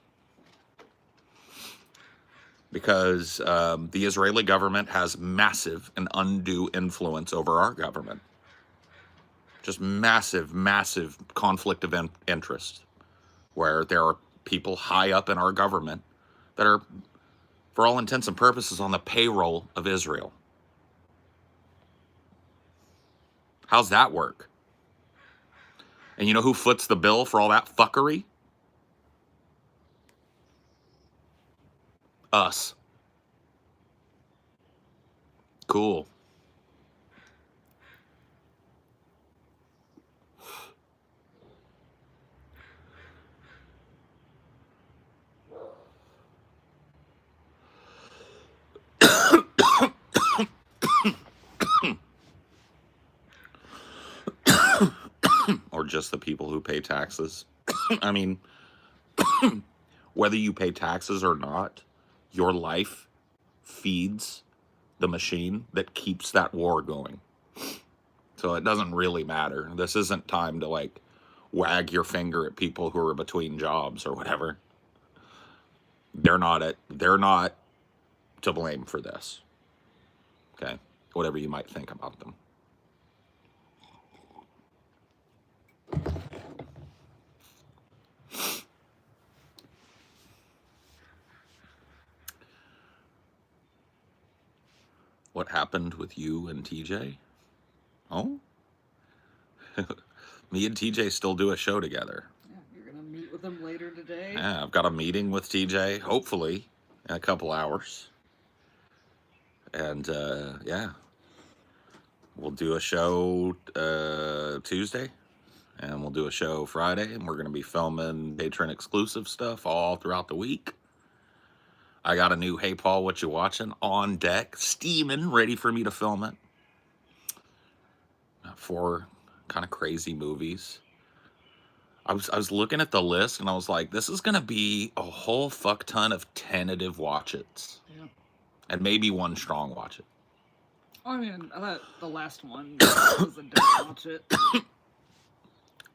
because the Israeli government has massive and undue influence over our government. Just massive, massive conflict of interest, where there are people high up in our government that are, for all intents and purposes, on the payroll of Israel. How's that work? And you know who foots the bill for all that fuckery? Us. Cool. Or just the people who pay taxes. I mean, whether you pay taxes or not, your life feeds the machine that keeps that war going. So it doesn't really matter. This isn't time to like wag your finger at people who are between jobs or whatever. They're not to blame for this. Okay? Whatever you might think about them. What happened with you and TJ? Oh? Me and TJ still do a show together. Yeah, you're gonna meet with him later today. Yeah, I've got a meeting with TJ, hopefully, in a couple hours. And yeah, we'll do a show Tuesday, and we'll do a show Friday, and we're going to be filming patron exclusive stuff all throughout the week. I got a new Hey Paul, What You Watching on deck, steaming, ready for me to film it. 4 kind of crazy movies. I was looking at the list, and I was like, this is going to be a whole fuck ton of tentative watch-its. Yeah. And maybe one strong watch-it. I mean, I thought the last one was a don't watch it.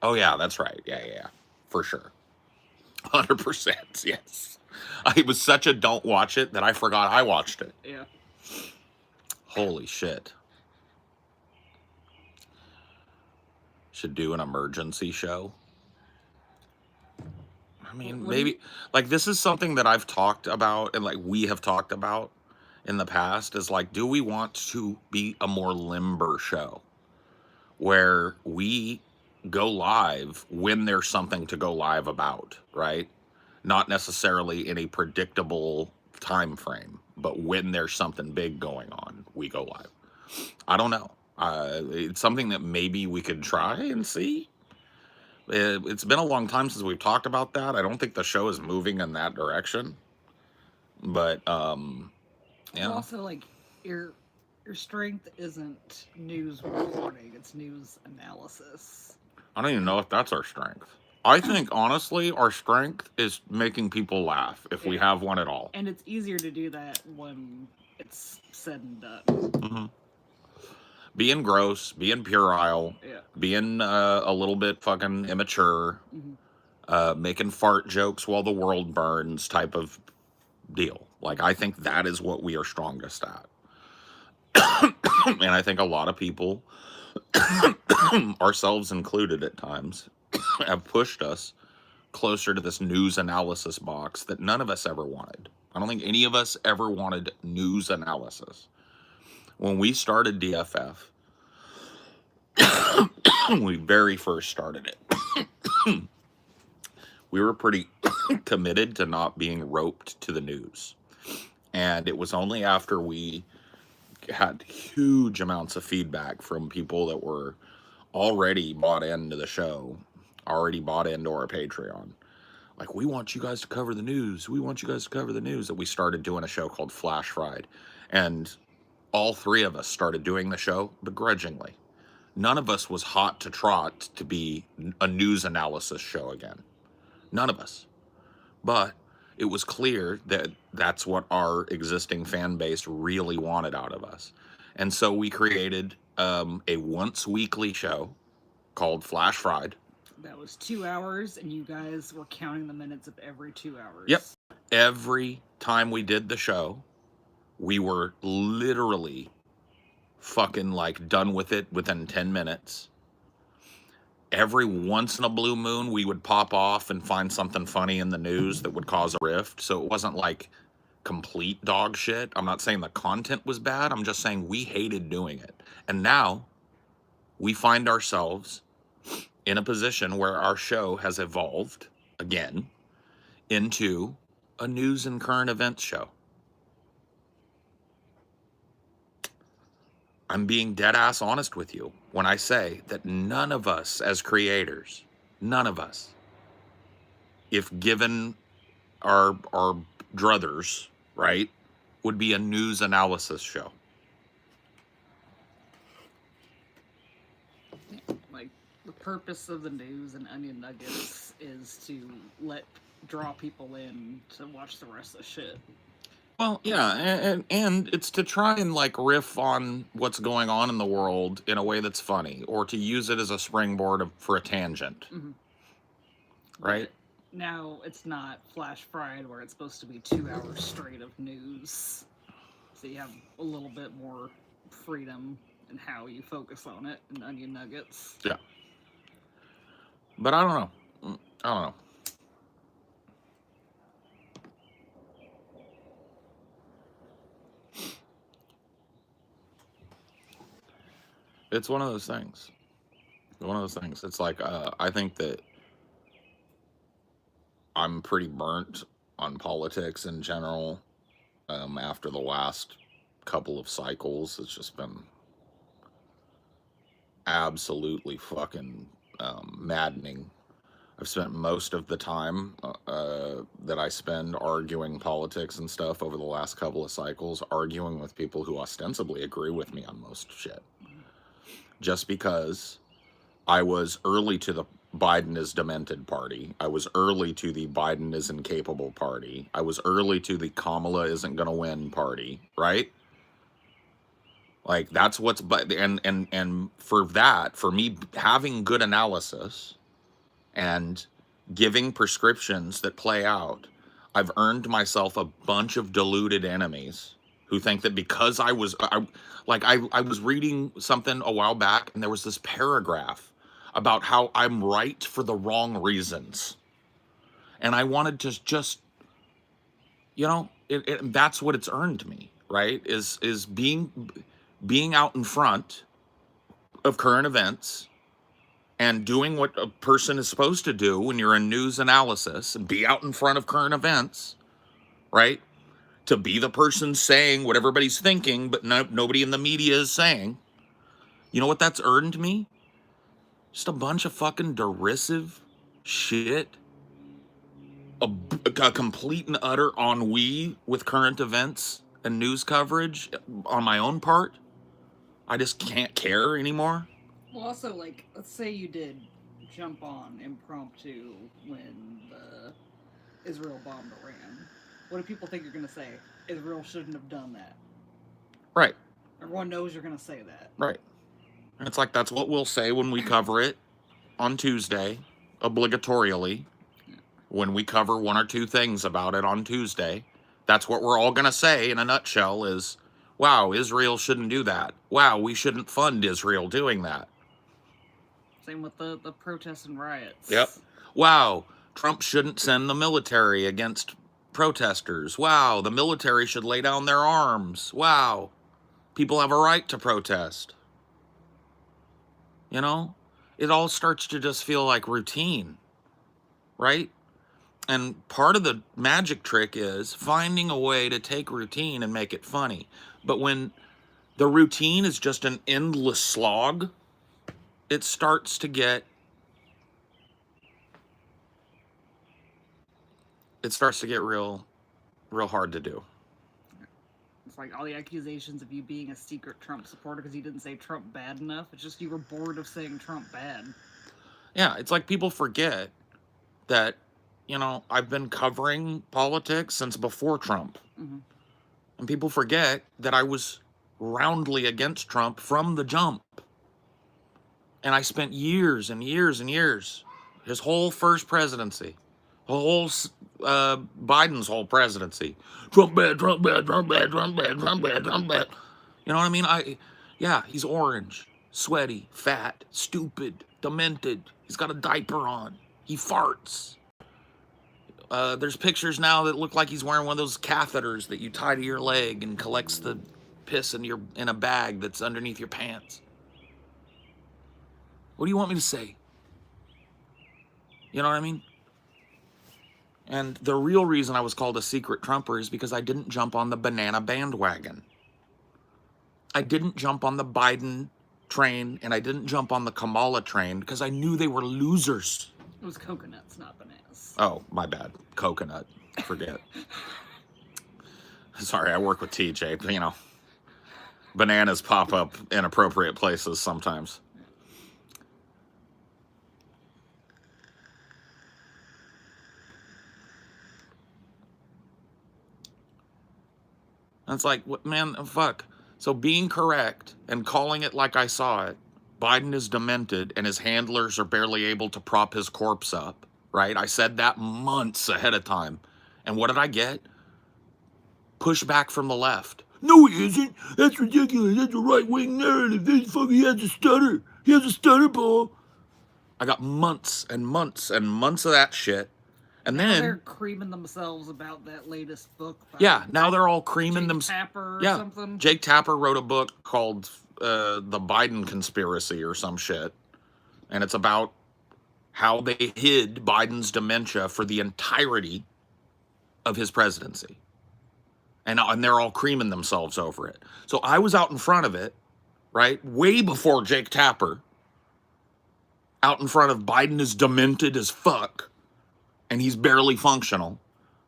Oh, yeah, that's right. Yeah. For sure. 100%, yes. It was such a don't watch it that I forgot I watched it. Yeah. Holy shit. Should do an emergency show. I mean, maybe, like, this is something that I've talked about, and, like, we have talked about in the past, is, like, do we want to be a more limber show? Where we go live when there's something to go live about, right? Not necessarily in a predictable time frame, but when there's something big going on, we go live. I don't know. It's something that maybe we could try and see. It's been a long time since we've talked about that. I don't think the show is moving in that direction. But, yeah. Also, like, your strength isn't news reporting, it's news analysis. I don't even know if that's our strength. I think, honestly, our strength is making people laugh, if we have one at all. And it's easier to do that when it's said and done. Mm-hmm. Being gross, being puerile, being a little bit fucking immature, making fart jokes while the world burns type of deal. Like, I think that is what we are strongest at. And I think a lot of people, ourselves included at times, have pushed us closer to this news analysis box that none of us ever wanted. I don't think any of us ever wanted news analysis. When we started DFF, when we very first started it, we were pretty committed to not being roped to the news. And it was only after we had huge amounts of feedback from people that were already bought into the show, already bought into our Patreon. Like, we want you guys to cover the news. We want you guys to cover the news. That we started doing a show called Flash Fried. And all 3 of us started doing the show begrudgingly. None of us was hot to trot to be a news analysis show again. None of us. But it was clear that that's what our existing fan base really wanted out of us. And so we created a once weekly show called Flash Fried. That was 2 hours, and you guys were counting the minutes of every 2 hours. Yep. Every time we did the show, we were literally fucking like done with it within 10 minutes. Every once in a blue moon, we would pop off and find something funny in the news that would cause a rift. So it wasn't like complete dog shit. I'm not saying the content was bad. I'm just saying we hated doing it. And now we find ourselves in a position where our show has evolved again into a news and current events show. I'm being dead ass honest with you when I say that none of us as creators, none of us, if given our druthers, right, would be a news analysis show. Like, the purpose of the news and Onion Nuggets is to draw people in to watch the rest of the shit. Well, yeah, and it's to try and like riff on what's going on in the world in a way that's funny, or to use it as a springboard for a tangent, right? But now it's not flash fried where it's supposed to be 2 hours straight of news, so you have a little bit more freedom in how you focus on it in Onion Nuggets. Yeah, but I don't know. I don't know. It's one of those things. One of those things. It's like I think that I'm pretty burnt on politics in general. After the last couple of cycles, it's just been absolutely fucking maddening. I've spent most of the time that I spend arguing politics and stuff over the last couple of cycles, arguing with people who ostensibly agree with me on most shit. Just because I was early to the Biden is demented party. I was early to the Biden is incapable party. I was early to the Kamala isn't going to win party, right? Like that's what's but and for that, for me having good analysis and giving prescriptions that play out, I've earned myself a bunch of deluded enemies who think that because I was reading something a while back and there was this paragraph about how I'm right for the wrong reasons. And I wanted to just, that's what it's earned me, right? Is being out in front of current events and doing what a person is supposed to do when you're in news analysis and be out in front of current events, right? To be the person saying what everybody's thinking, but nobody in the media is saying. You know what that's earned me? Just a bunch of fucking derisive shit. A complete and utter ennui with current events and news coverage on my own part. I just can't care anymore. Well, also, like, let's say you did jump on impromptu when the Israel bombed Iran. What do people think you're going to say? Israel shouldn't have done that. Right. Everyone knows you're going to say that. Right. And it's like that's what we'll say when we cover it on Tuesday, obligatorily. When we cover one or two things about it on Tuesday, that's what we're all going to say in a nutshell is, wow, Israel shouldn't do that. Wow, we shouldn't fund Israel doing that. Same with the protests and riots. Yep. Wow, Trump shouldn't send the military against protesters. Wow, the military should lay down their arms. Wow, people have a right to protest. You know, it all starts to just feel like routine, right? And part of the magic trick is finding a way to take routine and make it funny. But when the routine is just an endless slog, it starts to get real hard to do. It's like all the accusations of you being a secret Trump supporter because you didn't say Trump bad enough. It's just you were bored of saying Trump bad. Yeah, it's like people forget that, I've been covering politics since before Trump. Mm-hmm. And people forget that I was roundly against Trump from the jump. And I spent years and years and years, his whole first presidency, the whole Biden's whole presidency. Trump bad, Trump bad, Trump bad, Trump bad, Trump bad, Trump bad. You know what I mean? Yeah, he's orange, sweaty, fat, stupid, demented. He's got a diaper on. He farts. There's pictures now that look like he's wearing one of those catheters that you tie to your leg and collects the piss in a bag that's underneath your pants. What do you want me to say? You know what I mean? And the real reason I was called a secret Trumper is because I didn't jump on the banana bandwagon. I didn't jump on the Biden train, and I didn't jump on the Kamala train because I knew they were losers. It was coconuts, not bananas. Oh, my bad. Coconut. Forget. Sorry, I work with TJ. You know, bananas pop up in appropriate places sometimes. And it's like, what, man, fuck. So being correct and calling it like I saw it, Biden is demented and his handlers are barely able to prop his corpse up, right? I said that months ahead of time. And what did I get? Pushback from the left. No, he isn't. That's ridiculous. That's a right-wing narrative. He has a stutter. He has a stutter, Paul. I got months and months and months of that shit. And now then they're creaming themselves about that latest book. Yeah, now they're all creaming themselves. Tapper or something. Jake Tapper wrote a book called The Biden Conspiracy or some shit. And it's about how they hid Biden's dementia for the entirety of his presidency. And they're all creaming themselves over it. So I was out in front of it, right? Way before Jake Tapper. Out in front of Biden is demented as fuck. And he's barely functional,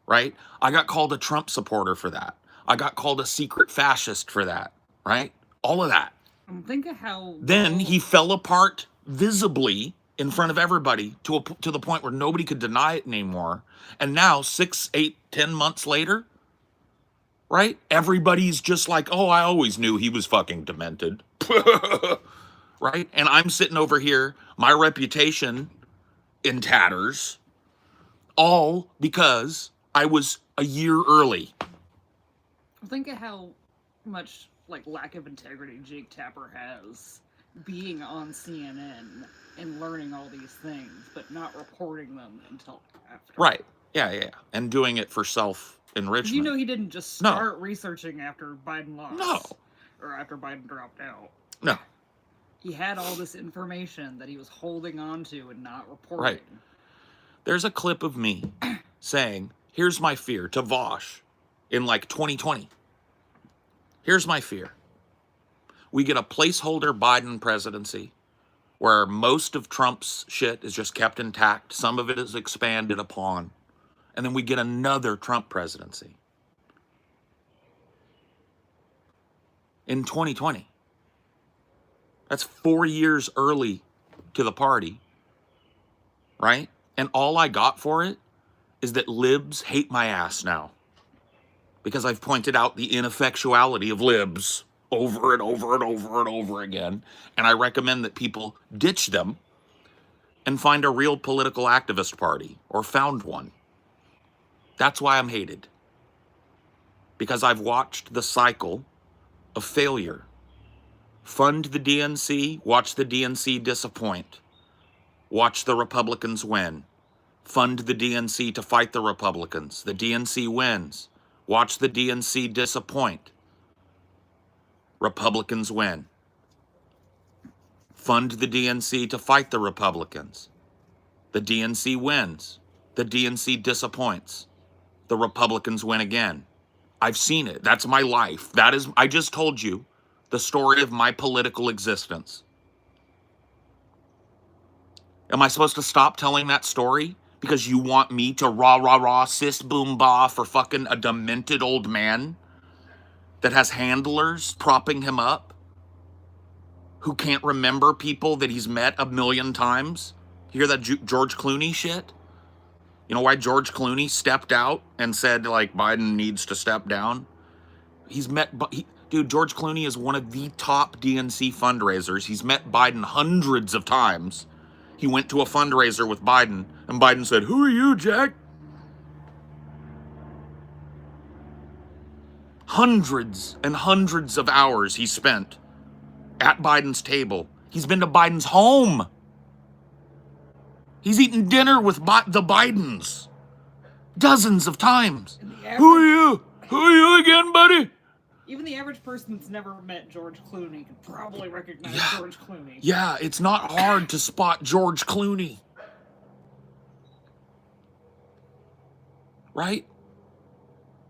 right? I got called a Trump supporter for that. I got called a secret fascist for that, right? All of that. Think of how... Then he fell apart visibly in front of everybody to the point where nobody could deny it anymore. And now, 6, 8, 10 months later, right? Everybody's just like, oh, I always knew he was fucking demented. Right? And I'm sitting over here, my reputation in tatters, all because I was a year early. Think of how much like lack of integrity Jake Tapper has being on CNN and learning all these things, but not reporting them until after. Right. Yeah. And doing it for self-enrichment. You know he didn't just start researching after Biden lost. No. Or after Biden dropped out. No. He had all this information that he was holding on to and not reporting. Right. There's a clip of me saying, here's my fear, to Vosh in like 2020. Here's my fear. We get a placeholder Biden presidency where most of Trump's shit is just kept intact. Some of it is expanded upon. And then we get another Trump presidency in 2020. That's 4 years early to the party, right? And all I got for it is that libs hate my ass now. Because I've pointed out the ineffectuality of libs over and over and over and over again. And I recommend that people ditch them and find a real political activist party, or found one. That's why I'm hated. Because I've watched the cycle of failure. Fund the DNC, watch the DNC disappoint. Watch the Republicans win. Fund the DNC to fight the Republicans. The DNC wins. Watch the DNC disappoint. Republicans win. Fund the DNC to fight the Republicans. The DNC wins. The DNC disappoints. The Republicans win again. I've seen it. That's my life. I just told you the story of my political existence. Am I supposed to stop telling that story because you want me to rah, sis, boom, bah for fucking a demented old man that has handlers propping him up who can't remember people that he's met a million times? You hear that George Clooney shit? You know why George Clooney stepped out and said, like, Biden needs to step down? Dude, George Clooney is one of the top DNC fundraisers. He's met Biden hundreds of times. He went to a fundraiser with Biden, and Biden said, "Who are you, Jack?" Hundreds and hundreds of hours he spent at Biden's table. He's been to Biden's home. He's eaten dinner with the Bidens dozens of times. Who are you? Who are you again, buddy? Even the average person that's never met George Clooney could probably recognize George Clooney. Yeah, it's not hard to spot George Clooney. Right?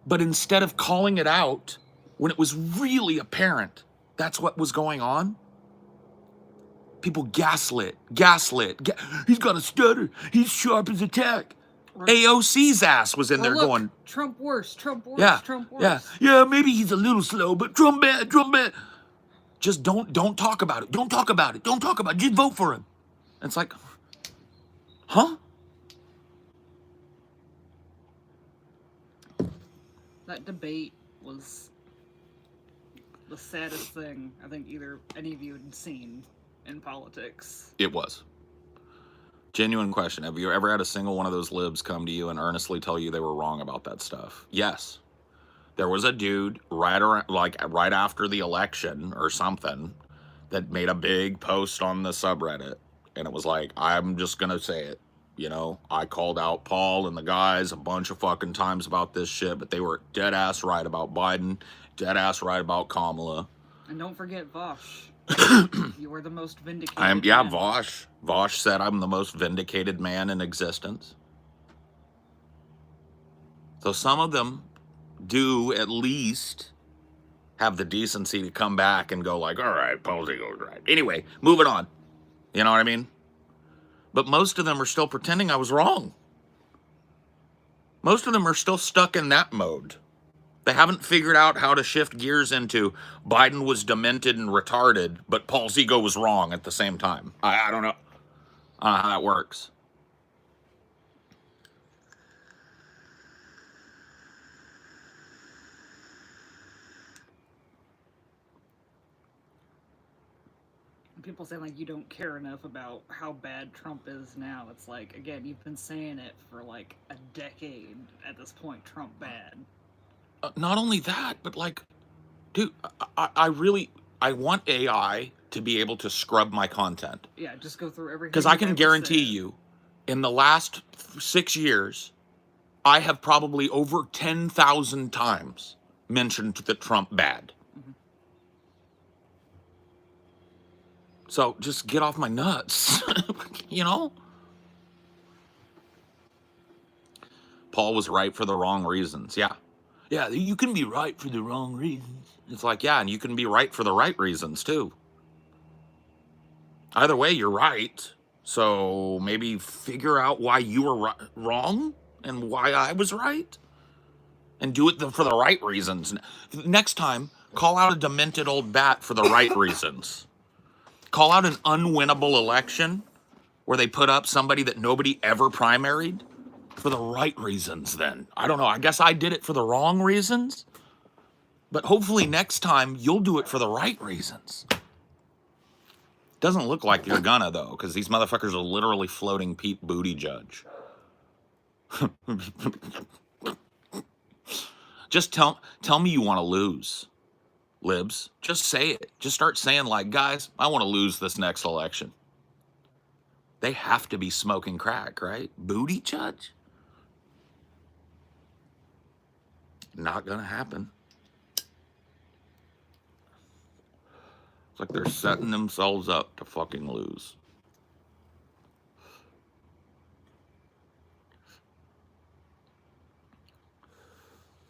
But instead of calling it out when it was really apparent that's what was going on, people gaslit. He's got a stutter. He's sharp as a tack. AOC's ass was in there going, Trump worse, Trump worse, yeah, Trump worse. Yeah, maybe he's a little slow, but Trump bad. Just don't talk about it. Don't talk about it. Just vote for him. And it's like, huh? That debate was the saddest thing I think either any of you had seen in politics. It was. Genuine question. Have you ever had a single one of those libs come to you and earnestly tell you they were wrong about that stuff? Yes. There was a dude right after the election or something that made a big post on the subreddit. And it was like, I'm just going to say it. You know, I called out Paul and the guys a bunch of fucking times about this shit, but they were dead ass right about Biden, dead ass right about Kamala. And don't forget Vosh. You were the most vindicated. Man. Vosh said I'm the most vindicated man in existence. So some of them do at least have the decency to come back and go like, all right, Palsy goes right. Anyway, moving on. You know what I mean? But most of them are still pretending I was wrong. Most of them are still stuck in that mode. They haven't figured out how to shift gears into Biden was demented and retarded, but Paul Zigo was wrong at the same time. I don't know. I don't know how that works. People say like you don't care enough about how bad Trump is now. It's like, again, you've been saying it for like a decade at this point, Trump bad. Not only that, but like, dude, I want AI to be able to scrub my content. Yeah, just go through everything. Because I can guarantee you, in the last 6 years, I have probably over 10,000 times mentioned the Trump bad. Mm-hmm. So just get off my nuts, you know? Paul was right for the wrong reasons. Yeah. Yeah, you can be right for the wrong reasons. It's like, yeah, and you can be right for the right reasons, too. Either way, you're right. So maybe figure out why you were wrong and why I was right. And do it for the right reasons. Next time, call out a demented old bat for the right reasons. Call out an unwinnable election where they put up somebody that nobody ever primaried for the right reasons then. I don't know. I guess I did it for the wrong reasons. But hopefully next time you'll do it for the right reasons. Doesn't look like you're gonna, though, because these motherfuckers are literally floating Pete Buttigieg. Just tell me you want to lose, libs. Just say it. Just start saying, like, guys, I want to lose this next election. They have to be smoking crack, right? Buttigieg? Not gonna happen. It's like they're setting themselves up to fucking lose.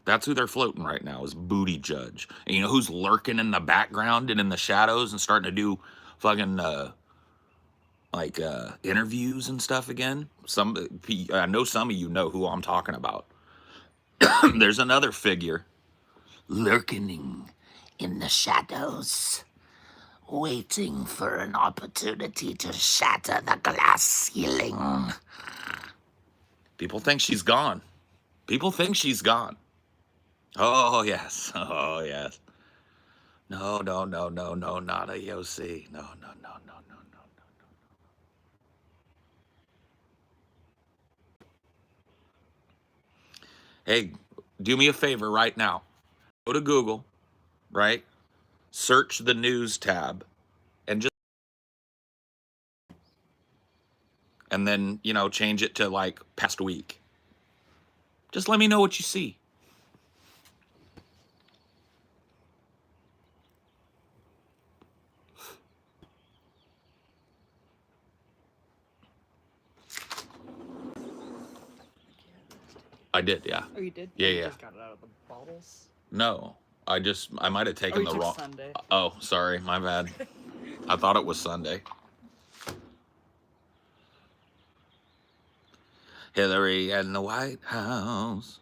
That's who they're floating right now, is Buttigieg. And you know who's lurking in the background and in the shadows and starting to do fucking interviews and stuff again? I know some of you know who I'm talking about. There's another figure lurking in the shadows, waiting for an opportunity to shatter the glass ceiling. People think she's gone. People think she's gone. Oh, yes. Oh, yes. No, not a Yossi. No. Hey, do me a favor right now. Go to Google, right? Search the news tab and just, and then, you know, change it to like past week. Just let me know what you see. I did, yeah. Oh, you did? Yeah, You yeah. just got it out of the bottles? No, I might have Oh, taken you the took wrong. Sunday. Oh, sorry, my bad. I thought it was Sunday. Hillary and the White House.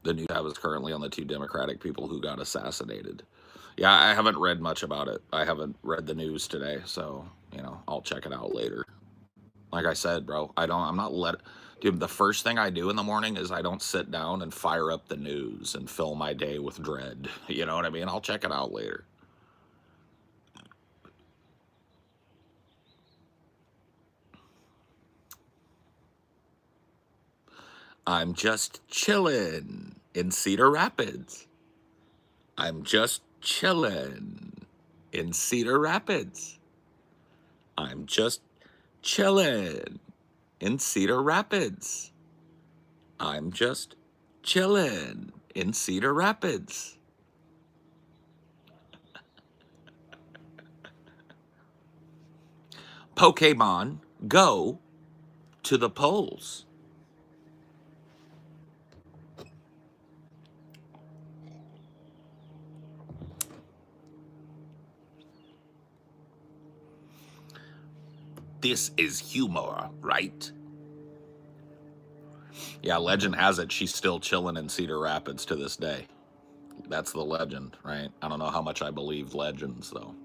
The new tab is currently on the two Democratic people who got assassinated. Yeah, I haven't read much about it. I haven't read the news today, so you know, I'll check it out later. Like I said, bro, I'm not dude, the first thing I do in the morning is I don't sit down and fire up the news and fill my day with dread. You know what I mean? I'll check it out later. I'm just chillin' in Cedar Rapids. I'm just chillin' in Cedar Rapids. I'm just chillin' in Cedar Rapids. I'm just chillin' in Cedar Rapids. Pokemon, go to the polls. This is humor, right? Yeah, legend has it she's still chilling in Cedar Rapids to this day. That's the legend, right? I don't know how much I believe legends, though.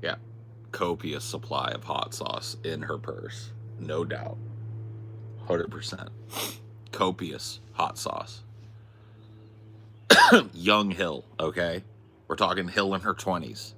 Yeah, copious supply of hot sauce in her purse, no doubt. 100%. Copious hot sauce. Young Hill, okay? We're talking Hill in her 20s.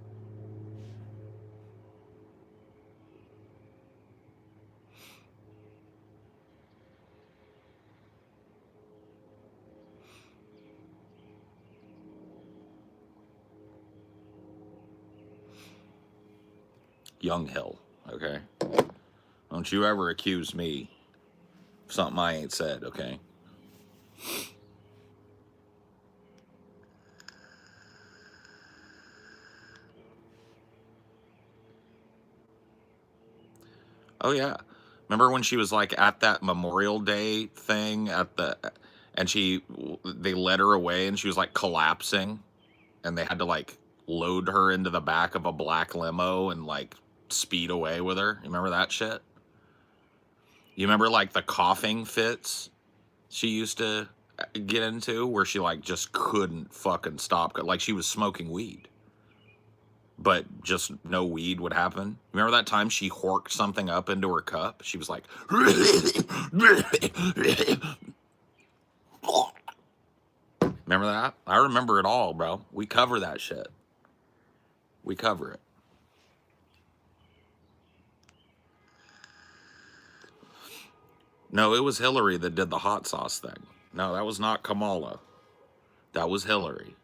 Young Hill, okay? Don't you ever accuse me of something I ain't said, okay? Oh yeah. Remember when she was like at that Memorial Day thing at the, and they led her away and she was like collapsing and they had to like load her into the back of a black limo and like speed away with her. You remember that shit? You remember like the coughing fits she used to get into where she like just couldn't fucking stop, like she was smoking weed but just no weed would happen. Remember that time she horked something up into her cup? She was like, remember that? I remember it all, bro. We cover that shit. We cover it. No, it was Hillary that did the hot sauce thing. No, that was not Kamala. That was Hillary.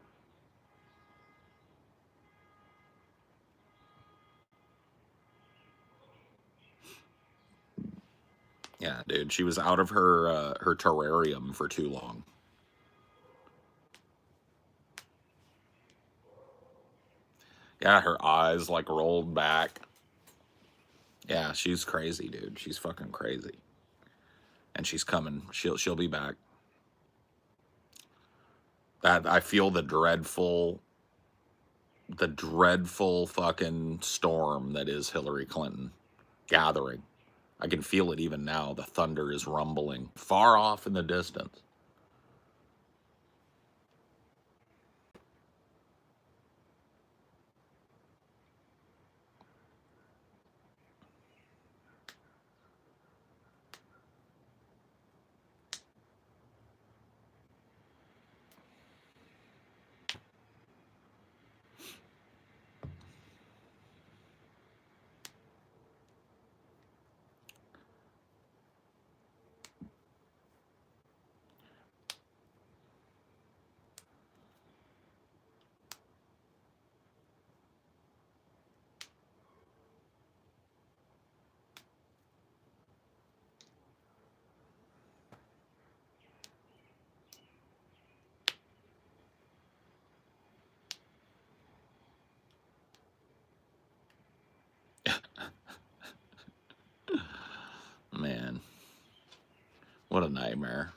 Yeah, dude, she was out of her terrarium for too long. Yeah, her eyes like rolled back. Yeah, she's crazy, dude. She's fucking crazy. And she's coming. She'll be back. That I feel the dreadful fucking storm that is Hillary Clinton gathering. I can feel it even now. The thunder is rumbling far off in the distance. Man, what a nightmare.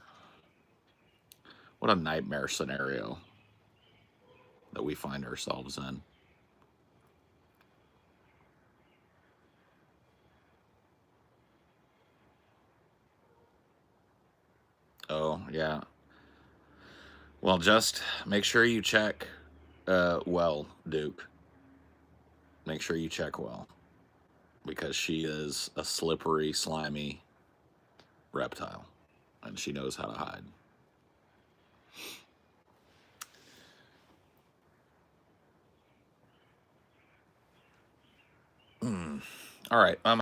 What a nightmare scenario that we find ourselves in. Oh, yeah. Well, just make sure you check well, Duke. Make sure you check well because she is a slippery, slimy reptile and she knows how to hide. All right.